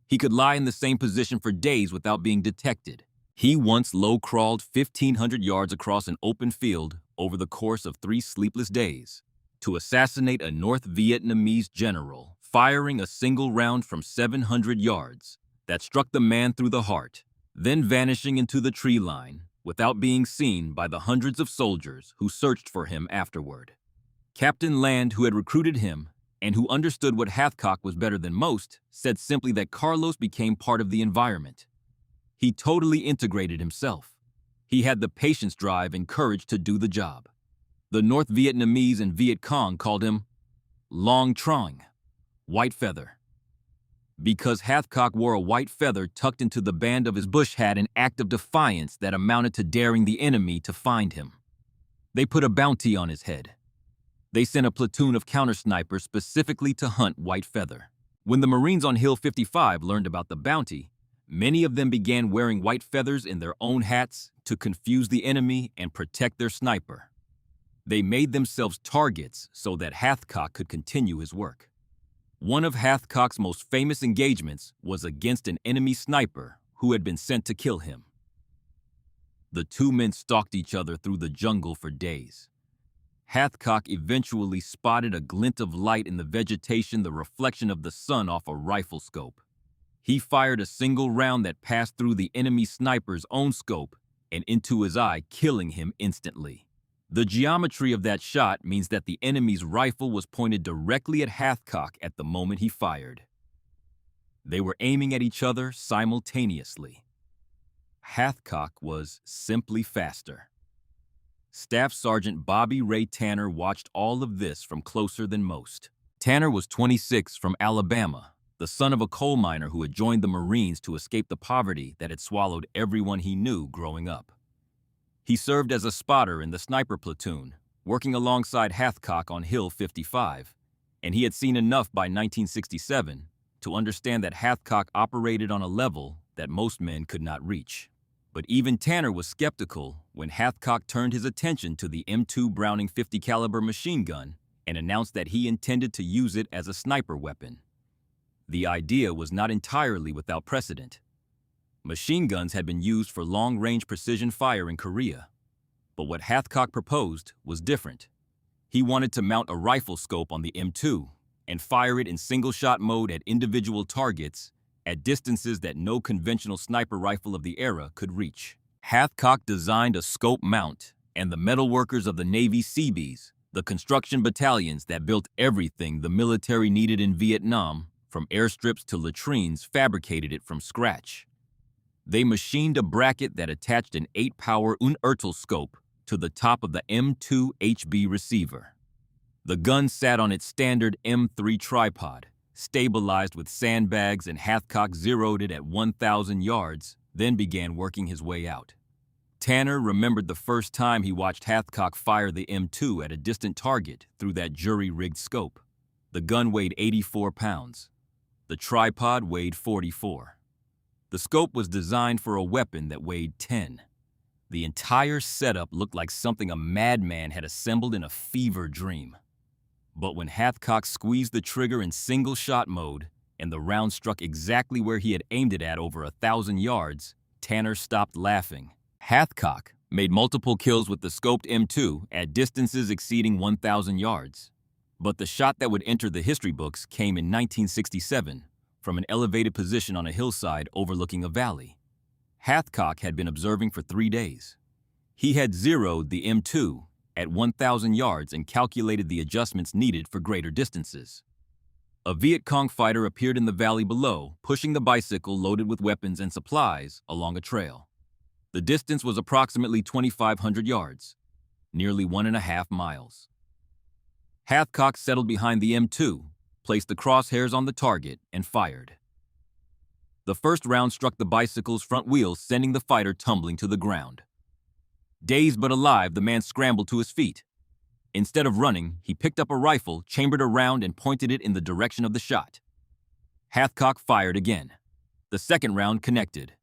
He could lie in the same position for days without being detected. He once low-crawled 1,500 yards across an open field over the course of 3 sleepless days to assassinate a North Vietnamese general, firing a single round from 700 yards that struck the man through the heart, then vanishing into the tree line without being seen by the hundreds of soldiers who searched for him afterward. Captain Land, who had recruited him, and who understood what Hathcock was better than most, said simply that Carlos became part of the environment. He totally integrated himself. He had the patience, drive, and courage to do the job. The North Vietnamese and Viet Cong called him Long Trong, White Feather, because Hathcock wore a white feather tucked into the band of his bush hat, an act of defiance that amounted to daring the enemy to find him. They put a bounty on his head. They sent a platoon of counter-snipers specifically to hunt White Feather. When the Marines on Hill 55 learned about the bounty, many of them began wearing white feathers in their own hats to confuse the enemy and protect their sniper. They made themselves targets so that Hathcock could continue his work. One of Hathcock's most famous engagements was against an enemy sniper who had been sent to kill him. The two men stalked each other through the jungle for days. Hathcock eventually spotted a glint of light in the vegetation, the reflection of the sun off a rifle scope. He fired a single round that passed through the enemy sniper's own scope and into his eye, killing him instantly. The geometry of that shot means that the enemy's rifle was pointed directly at Hathcock at the moment he fired. They were aiming at each other simultaneously. Hathcock was simply faster. Staff Sergeant Bobby Ray Tanner watched all of this from closer than most. Tanner was 26 from Alabama, the son of a coal miner who had joined the Marines to escape the poverty that had swallowed everyone he knew growing up. He served as a spotter in the sniper platoon, working alongside Hathcock on Hill 55, and he had seen enough by 1967 to understand that Hathcock operated on a level that most men could not reach. But even Tanner was skeptical when Hathcock turned his attention to the M2 Browning 50 caliber machine gun and announced that he intended to use it as a sniper weapon. The idea was not entirely without precedent. Machine guns had been used for long-range precision fire in Korea. But what Hathcock proposed was different. He wanted to mount a rifle scope on the M2 and fire it in single-shot mode at individual targets at distances that no conventional sniper rifle of the era could reach. Hathcock designed a scope mount, and the metalworkers of the Navy Seabees, the construction battalions that built everything the military needed in Vietnam, from airstrips to latrines, fabricated it from scratch. They machined a bracket that attached an 8-power Unertel scope to the top of the M2 HB receiver. The gun sat on its standard M3 tripod, stabilized with sandbags, and Hathcock zeroed it at 1,000 yards, then began working his way out. Tanner remembered the first time he watched Hathcock fire the M2 at a distant target through that jury-rigged scope. The gun weighed 84 pounds. The tripod weighed 44. The scope was designed for a weapon that weighed 10. The entire setup looked like something a madman had assembled in a fever dream. But when Hathcock squeezed the trigger in single-shot mode and the round struck exactly where he had aimed it at over 1,000 yards, Tanner stopped laughing. Hathcock made multiple kills with the scoped M2 at distances exceeding 1,000 yards. But the shot that would enter the history books came in 1967 from an elevated position on a hillside overlooking a valley. Hathcock had been observing for 3 days. He had zeroed the M2 at 1,000 yards and calculated the adjustments needed for greater distances. A Viet Cong fighter appeared in the valley below, pushing the bicycle loaded with weapons and supplies along a trail. The distance was approximately 2,500 yards, nearly 1.5 miles. Hathcock settled behind the M2, placed the crosshairs on the target, and fired. The first round struck the bicycle's front wheels, sending the fighter tumbling to the ground. Dazed but alive, the man scrambled to his feet. Instead of running, he picked up a rifle, chambered a round, and pointed it in the direction of the shot. Hathcock fired again. The second round connected.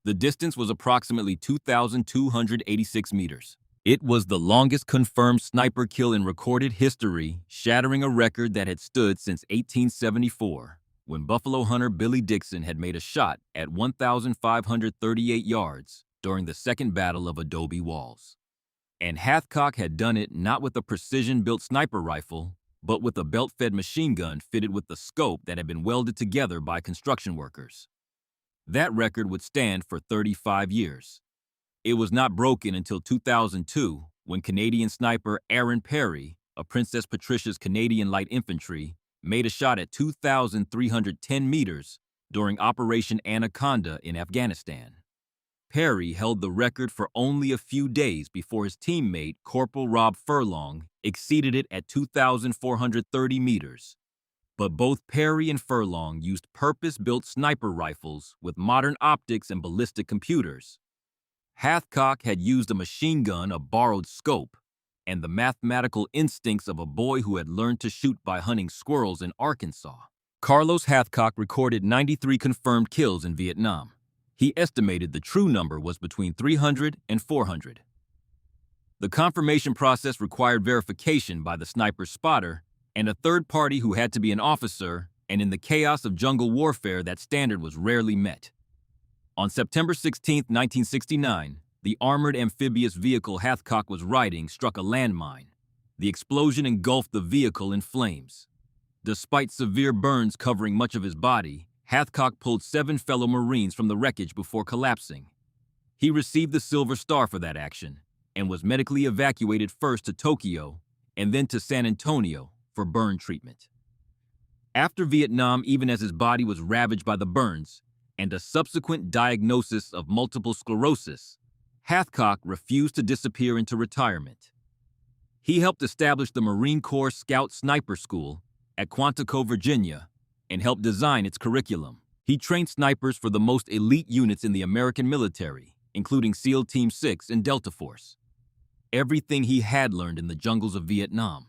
The distance was approximately 2,286 meters. It was the longest confirmed sniper kill in recorded history, shattering a record that had stood since 1874, when buffalo hunter Billy Dixon had made a shot at 1,538 yards during the Second Battle of Adobe Walls. And Hathcock had done it not with a precision-built sniper rifle, but with a belt-fed machine gun fitted with the scope that had been welded together by construction workers. That record would stand for 35 years. It was not broken until 2002, when Canadian sniper Aaron Perry, of Princess Patricia's Canadian Light Infantry, made a shot at 2,310 meters during Operation Anaconda in Afghanistan. Perry held the record for only a few days before his teammate, Corporal Rob Furlong, exceeded it at 2,430 meters. But both Perry and Furlong used purpose-built sniper rifles with modern optics and ballistic computers. Hathcock had used a machine gun, a borrowed scope, and the mathematical instincts of a boy who had learned to shoot by hunting squirrels in Arkansas. Carlos Hathcock recorded 93 confirmed kills in Vietnam. He estimated the true number was between 300 and 400. The confirmation process required verification by the sniper spotter and a third party who had to be an officer, and in the chaos of jungle warfare, that standard was rarely met. On September 16, 1969, the armored amphibious vehicle Hathcock was riding struck a landmine. The explosion engulfed the vehicle in flames. Despite severe burns covering much of his body, Hathcock pulled 7 fellow Marines from the wreckage before collapsing. He received the Silver Star for that action and was medically evacuated first to Tokyo and then to San Antonio for burn treatment. After Vietnam, even as his body was ravaged by the burns and a subsequent diagnosis of multiple sclerosis, Hathcock refused to disappear into retirement. He helped establish the Marine Corps Scout Sniper School at Quantico, Virginia, and helped design its curriculum. He trained snipers for the most elite units in the American military, including SEAL Team 6 and Delta Force. Everything he had learned in the jungles of Vietnam,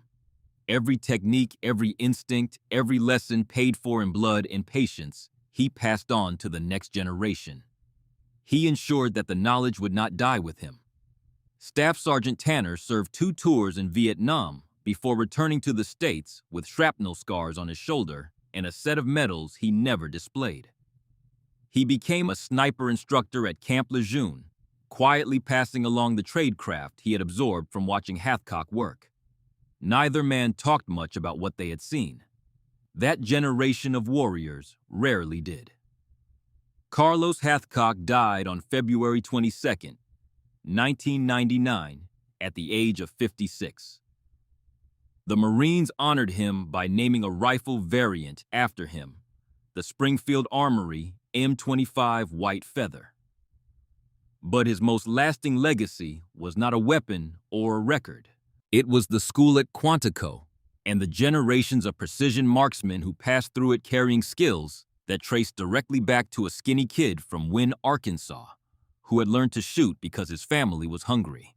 every technique, every instinct, every lesson paid for in blood and patience, he passed on to the next generation. He ensured that the knowledge would not die with him. Staff Sergeant Tanner served 2 tours in Vietnam before returning to the States with shrapnel scars on his shoulder and a set of medals he never displayed. He became a sniper instructor at Camp Lejeune, quietly passing along the tradecraft he had absorbed from watching Hathcock work. Neither man talked much about what they had seen. That generation of warriors rarely did. Carlos Hathcock died on February 22, 1999, at the age of 56. The Marines honored him by naming a rifle variant after him, the Springfield Armory M25 White Feather. But his most lasting legacy was not a weapon or a record. It was the school at Quantico and the generations of precision marksmen who passed through it carrying skills that traced directly back to a skinny kid from Wynne, Arkansas, who had learned to shoot because his family was hungry.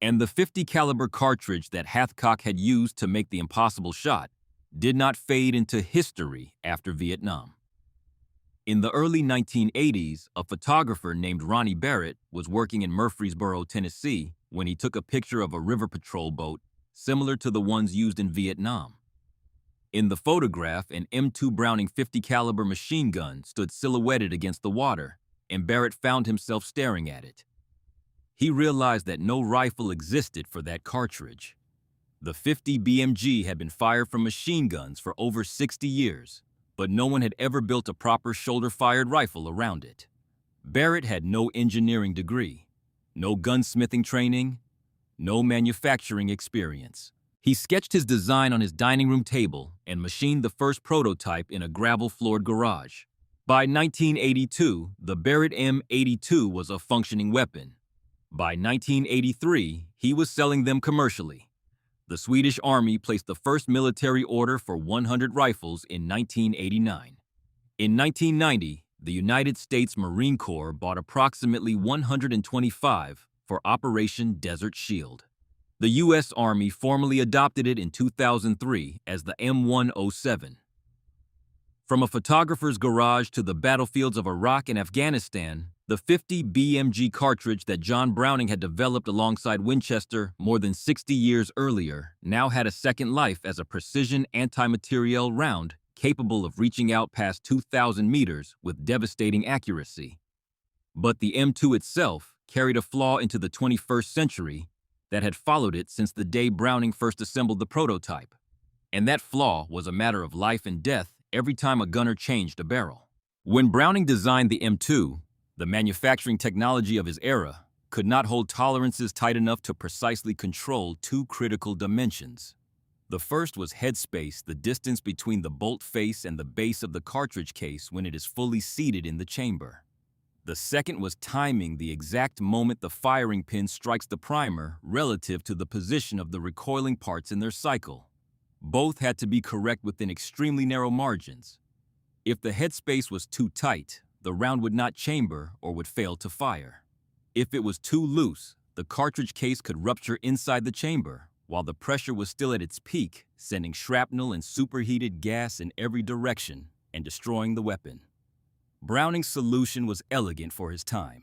And the .50 caliber cartridge that Hathcock had used to make the impossible shot did not fade into history after Vietnam. In the early 1980s, a photographer named Ronnie Barrett was working in Murfreesboro, Tennessee, when he took a picture of a river patrol boat similar to the ones used in Vietnam. In the photograph, an M2 Browning .50 caliber machine gun stood silhouetted against the water, and Barrett found himself staring at it. He realized that no rifle existed for that cartridge. The .50 BMG had been fired from machine guns for over 60 years, but no one had ever built a proper shoulder-fired rifle around it. Barrett had no engineering degree, no gunsmithing training, no manufacturing experience. He sketched his design on his dining room table and machined the first prototype in a gravel-floored garage. By 1982, the Barrett M82 was a functioning weapon. By 1983, he was selling them commercially. The Swedish Army placed the first military order for 100 rifles in 1989. In 1990, the United States Marine Corps bought approximately 125 for Operation Desert Shield. The U.S. Army formally adopted it in 2003 as the M107. From a photographer's garage to the battlefields of Iraq and Afghanistan, the .50 BMG cartridge that John Browning had developed alongside Winchester more than 60 years earlier now had a second life as a precision anti-materiel round capable of reaching out past 2,000 meters with devastating accuracy. But the M2 itself carried a flaw into the 21st century that had followed it since the day Browning first assembled the prototype. And that flaw was a matter of life and death every time a gunner changed a barrel. When Browning designed the M2, the manufacturing technology of his era could not hold tolerances tight enough to precisely control 2 critical dimensions: The first was headspace, the distance between the bolt face and the base of the cartridge case when it is fully seated in the chamber. The second was timing, the exact moment the firing pin strikes the primer relative to the position of the recoiling parts in their cycle. Both had to be correct within extremely narrow margins. If the headspace was too tight, the round would not chamber or would fail to fire. If it was too loose, the cartridge case could rupture inside the chamber, while the pressure was still at its peak, sending shrapnel and superheated gas in every direction and destroying the weapon. Browning's solution was elegant for his time.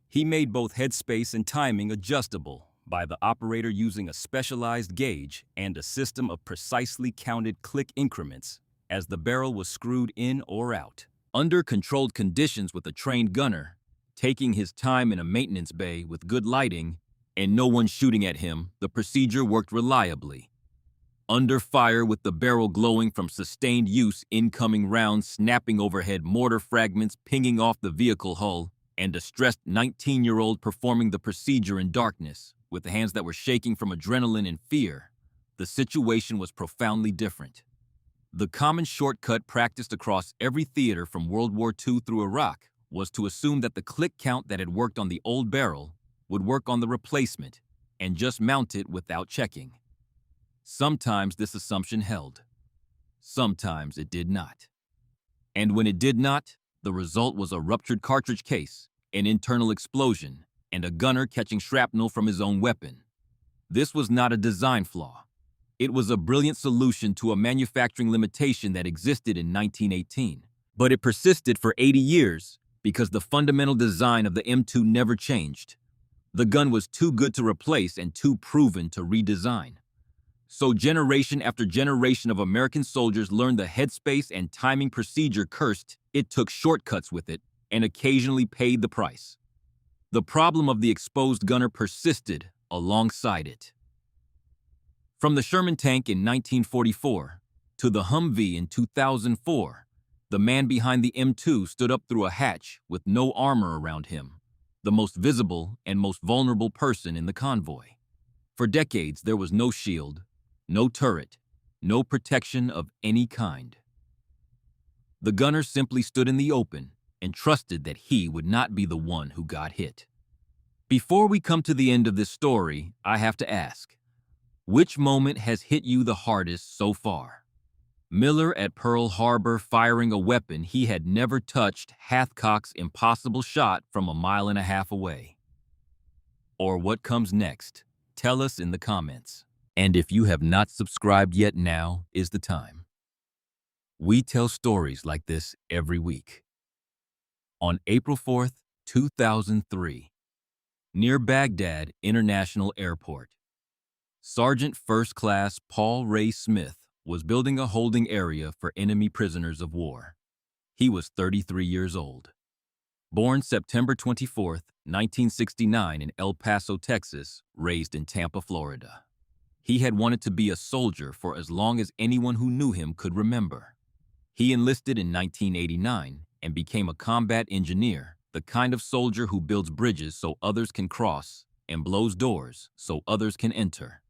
He made both headspace and timing adjustable by the operator using a specialized gauge and a system of precisely counted click increments as the barrel was screwed in or out. Under controlled conditions with a trained gunner, taking his time in a maintenance bay with good lighting and no one shooting at him, the procedure worked reliably. Under fire with the barrel glowing from sustained use, incoming rounds snapping overhead, mortar fragments pinging off the vehicle hull, and a stressed 19-year-old performing the procedure in darkness, with hands that were shaking from adrenaline and fear, the situation was profoundly different. The common shortcut practiced across every theater from World War II through Iraq was to assume that the click count that had worked on the old barrel would work on the replacement and just mount it without checking. Sometimes this assumption held. Sometimes it did not. And when it did not, the result was a ruptured cartridge case, an internal explosion, and a gunner catching shrapnel from his own weapon. This was not a design flaw. It was a brilliant solution to a manufacturing limitation that existed in 1918. But it persisted for 80 years because the fundamental design of the M2 never changed. The gun was too good to replace and too proven to redesign. So generation after generation of American soldiers learned the headspace and timing procedure cursed, it took shortcuts with it, and occasionally paid the price. The problem of the exposed gunner persisted alongside it. From the Sherman tank in 1944 to the Humvee in 2004, the man behind the M2 stood up through a hatch with no armor around him, the most visible and most vulnerable person in the convoy. For decades, there was no shield, no turret, no protection of any kind. The gunner simply stood in the open and trusted that he would not be the one who got hit. Before we come to the end of this story, I have to ask, which moment has hit you the hardest so far? Miller at Pearl Harbor firing a weapon he had never touched, Hathcock's impossible shot from 1.5 miles away. Or what comes next? Tell us in the comments. And if you have not subscribed yet, now is the time. We tell stories like this every week. On April 4th, 2003, near Baghdad International Airport, Sergeant First Class Paul Ray Smith was building a holding area for enemy prisoners of war. He was 33 years old. Born September 24th, 1969 in El Paso, Texas, raised in Tampa, Florida. He had wanted to be a soldier for as long as anyone who knew him could remember. He enlisted in 1989 and became a combat engineer, the kind of soldier who builds bridges so others can cross and blows doors so others can enter.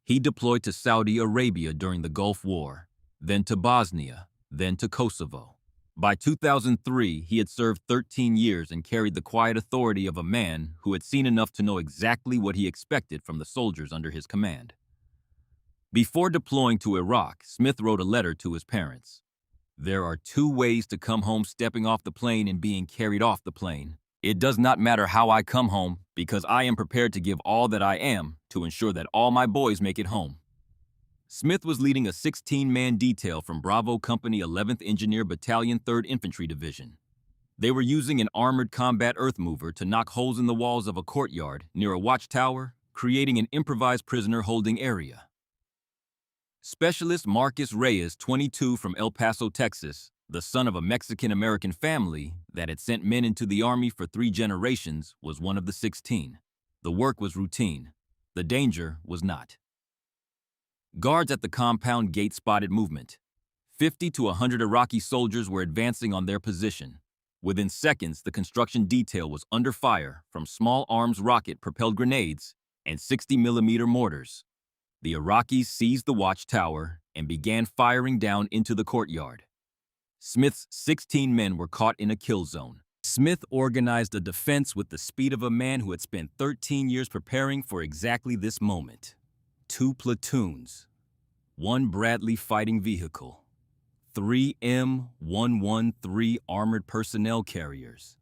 He deployed to Saudi Arabia during the Gulf War, then to Bosnia, then to Kosovo. By 2003, he had served 13 years and carried the quiet authority of a man who had seen enough to know exactly what he expected from the soldiers under his command. Before deploying to Iraq, Smith wrote a letter to his parents. There are 2 ways to come home: stepping off the plane and being carried off the plane. It does not matter how I come home, because I am prepared to give all that I am to ensure that all my boys make it home. Smith was leading a 16-man detail from Bravo Company 11th Engineer Battalion 3rd Infantry Division. They were using an armored combat earth mover to knock holes in the walls of a courtyard near a watchtower, creating an improvised prisoner holding area. Specialist Marcus Reyes, 22, from El Paso, Texas, the son of a Mexican-American family that had sent men into the Army for 3 generations, was one of the 16. The work was routine. The danger was not. Guards at the compound gate spotted movement. 50 to 100 Iraqi soldiers were advancing on their position. Within seconds, the construction detail was under fire from small arms rocket-propelled grenades and 60mm mortars. The Iraqis seized the watchtower and began firing down into the courtyard. Smith's 16 men were caught in a kill zone. Smith organized a defense with the speed of a man who had spent 13 years preparing for exactly this moment. 2 platoons, 1 Bradley fighting vehicle, 3 M113 armored personnel carriers.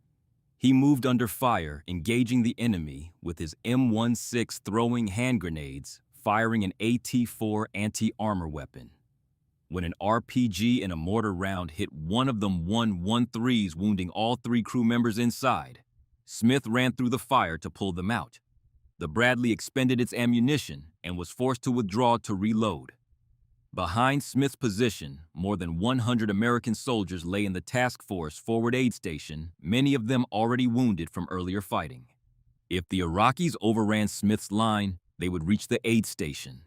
He moved under fire, engaging the enemy with his M16 throwing hand grenades, firing an AT-4 anti-armor weapon. When an RPG and a mortar round hit one of them 113s, wounding all 3 crew members inside, Smith ran through the fire to pull them out. The Bradley expended its ammunition and was forced to withdraw to reload. Behind Smith's position, more than 100 American soldiers lay in the task force forward aid station, many of them already wounded from earlier fighting. If the Iraqis overran Smith's line, they would reach the aid station.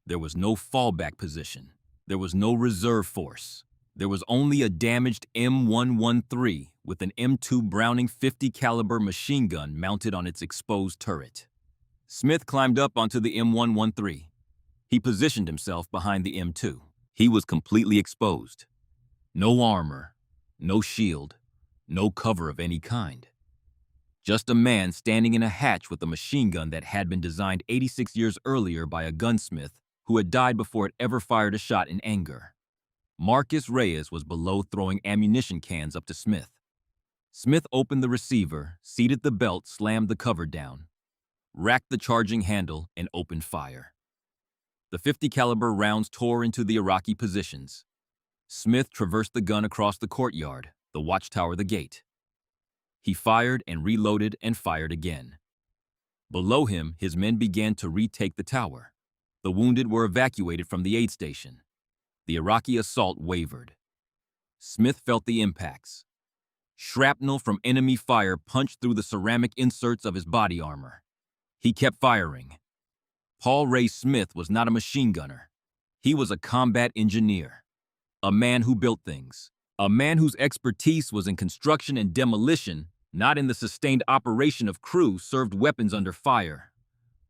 There was no fallback position. There was no reserve force. There was only a damaged M113 with an M2 Browning 50 caliber machine gun mounted on its exposed turret. Smith climbed up onto the M113. He positioned himself behind the M2. He was completely exposed. No armor, no shield, no cover of any kind. Just a man standing in a hatch with a machine gun that had been designed 86 years earlier by a gunsmith who had died before it ever fired a shot in anger. Marcus Reyes was below throwing ammunition cans up to Smith. Smith opened the receiver, seated the belt, slammed the cover down, racked the charging handle, and opened fire. The 50 caliber rounds tore into the Iraqi positions. Smith traversed the gun across the courtyard, the watchtower, the gate. He fired and reloaded and fired again. Below him, his men began to retake the tower. The wounded were evacuated from the aid station. The Iraqi assault wavered. Smith felt the impacts. Shrapnel from enemy fire punched through the ceramic inserts of his body armor. He kept firing. Paul Ray Smith was not a machine gunner. He was a combat engineer, a man who built things, a man whose expertise was in construction and demolition, not in the sustained operation of crews served weapons under fire.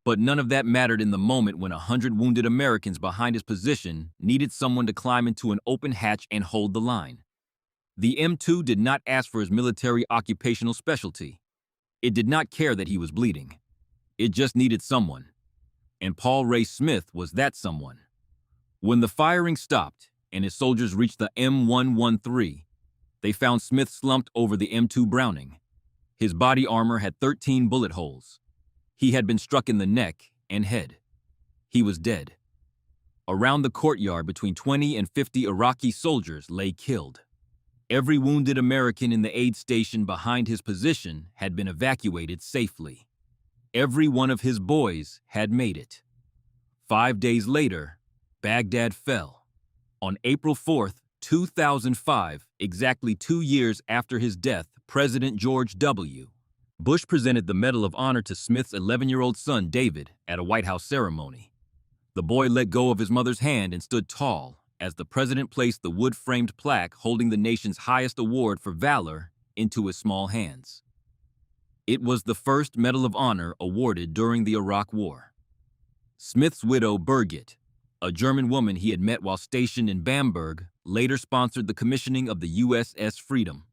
But none of that mattered in the moment when 100 wounded Americans behind his position needed someone to climb into an open hatch and hold the line. The M2 did not ask for his military occupational specialty. It did not care that he was bleeding. It just needed someone. And Paul Ray Smith was that someone. When the firing stopped and his soldiers reached the M113, they found Smith slumped over the M2 Browning. His body armor had 13 bullet holes. He had been struck in the neck and head. He was dead. Around the courtyard, between 20 and 50 Iraqi soldiers lay killed. Every wounded American in the aid station behind his position had been evacuated safely. Every one of his boys had made it. 5 days later, Baghdad fell. On April 4th, 2005, exactly 2 years after his death, President George W. Bush presented the Medal of Honor to Smith's 11-year-old son, David, at a White House ceremony. The boy let go of his mother's hand and stood tall as the president placed the wood-framed plaque holding the nation's highest award for valor into his small hands. It was the first Medal of Honor awarded during the Iraq War. Smith's widow, Birgit, a German woman he had met while stationed in Bamberg, later sponsored the commissioning of the USS Freedom.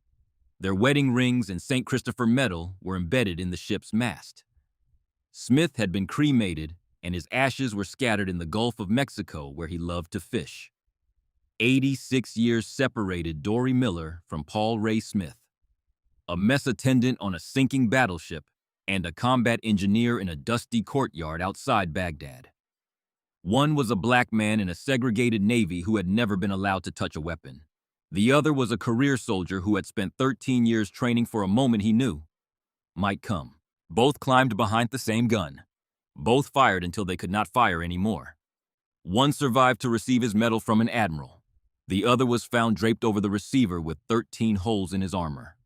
Their wedding rings and St. Christopher medal were embedded in the ship's mast. Smith had been cremated, and his ashes were scattered in the Gulf of Mexico, where he loved to fish. 86 years separated Dory Miller from Paul Ray Smith, a mess attendant on a sinking battleship and a combat engineer in a dusty courtyard outside Baghdad. One was a black man in a segregated Navy who had never been allowed to touch a weapon. The other was a career soldier who had spent 13 years training for a moment he knew might come. Both climbed behind the same gun. Both fired until they could not fire anymore. One survived to receive his medal from an admiral. The other was found draped over the receiver with 13 holes in his armor.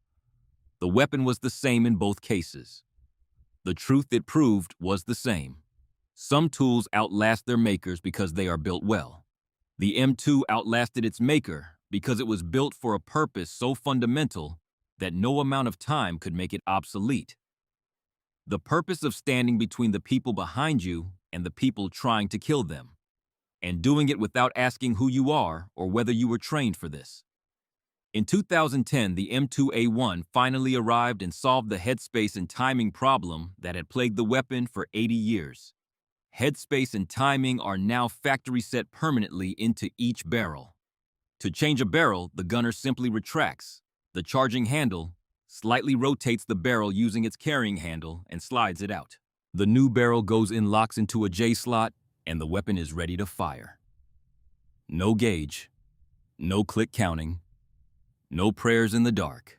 The weapon was the same in both cases. The truth it proved was the same. Some tools outlast their makers because they are built well. The M2 outlasted its maker because it was built for a purpose so fundamental that no amount of time could make it obsolete. The purpose of standing between the people behind you and the people trying to kill them, and doing it without asking who you are or whether you were trained for this. In 2010, the M2A1 finally arrived and solved the headspace and timing problem that had plagued the weapon for 80 years. Headspace and timing are now factory set permanently into each barrel. To change a barrel, the gunner simply retracts the charging handle, slightly rotates the barrel using its carrying handle, and slides it out. The new barrel goes in, locks into a J slot, and the weapon is ready to fire. No gauge, no click counting, no prayers in the dark.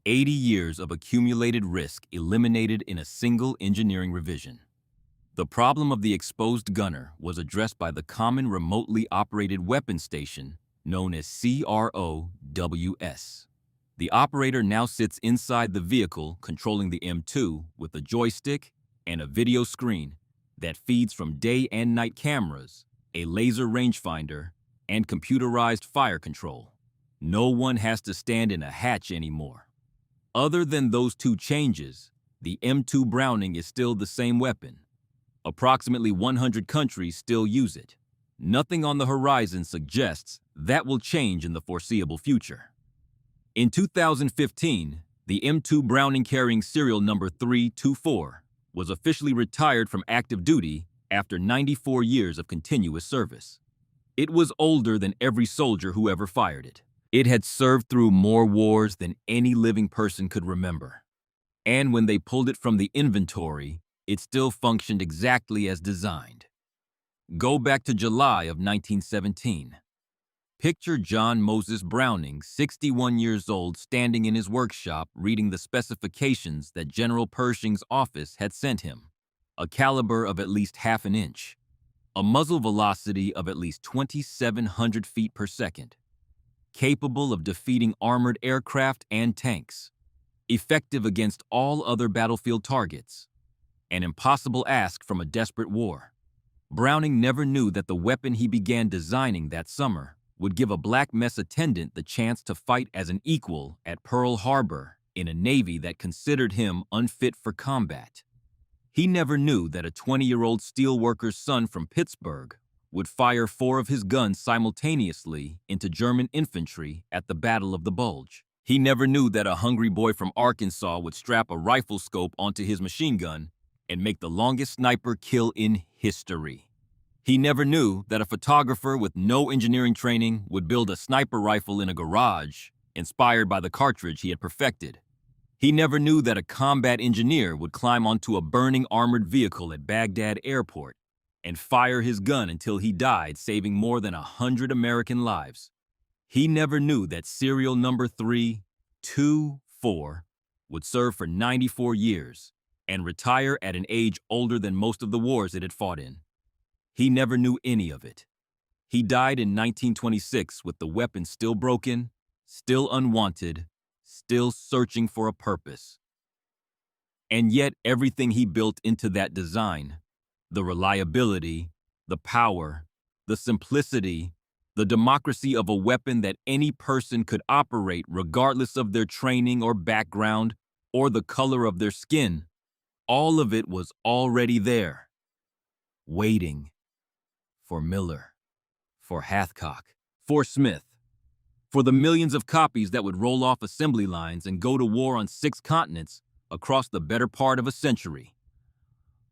80 years of accumulated risk eliminated in a single engineering revision. The problem of the exposed gunner was addressed by the Common Remotely Operated Weapon Station, known as CROWS. The operator now sits inside the vehicle controlling the M2 with a joystick and a video screen that feeds from day and night cameras, a laser rangefinder, and computerized fire control. No one has to stand in a hatch anymore. Other than those two changes, the M2 Browning is still the same weapon. Approximately 100 countries still use it. Nothing on the horizon suggests that will change in the foreseeable future. In 2015, the M2 Browning carrying serial number 324 was officially retired from active duty after 94 years of continuous service. It was older than every soldier who ever fired it. It had served through more wars than any living person could remember. And when they pulled it from the inventory, it still functioned exactly as designed. Go back to July of 1917. Picture John Moses Browning, 61 years old, standing in his workshop reading the specifications that General Pershing's office had sent him. A caliber of at least half an inch. A muzzle velocity of at least 2,700 feet per second. Capable of defeating armored aircraft and tanks. Effective against all other battlefield targets. An impossible ask from a desperate war. Browning never knew that the weapon he began designing that summer would give a black mess attendant the chance to fight as an equal at Pearl Harbor in a Navy that considered him unfit for combat. He never knew that a 20-year-old steelworker's son from Pittsburgh would fire 4 of his guns simultaneously into German infantry at the Battle of the Bulge. He never knew that a hungry boy from Arkansas would strap a rifle scope onto his machine gun and make the longest sniper kill in history. He never knew that a photographer with no engineering training would build a sniper rifle in a garage, inspired by the cartridge he had perfected. He never knew that a combat engineer would climb onto a burning armored vehicle at Baghdad Airport and fire his gun until he died, saving more than 100 American lives. He never knew that serial number 324 would serve for 94 years and retire at an age older than most of the wars it had fought in. He never knew any of it. He died in 1926 with the weapon still broken, still unwanted, still searching for a purpose. And yet everything he built into that design, the reliability, the power, the simplicity, the democracy of a weapon that any person could operate regardless of their training or background or the color of their skin, all of it was already there, waiting. For Miller, for Hathcock, for Smith, for the millions of copies that would roll off assembly lines and go to war on 6 continents across the better part of a century.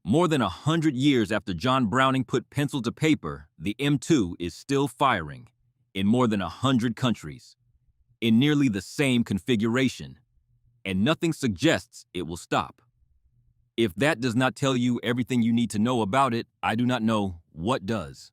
More than 100 years after John Browning put pencil to paper, the M2 is still firing in more than 100 countries, in nearly the same configuration, and nothing suggests it will stop. If that does not tell you everything you need to know about it, I do not know what does.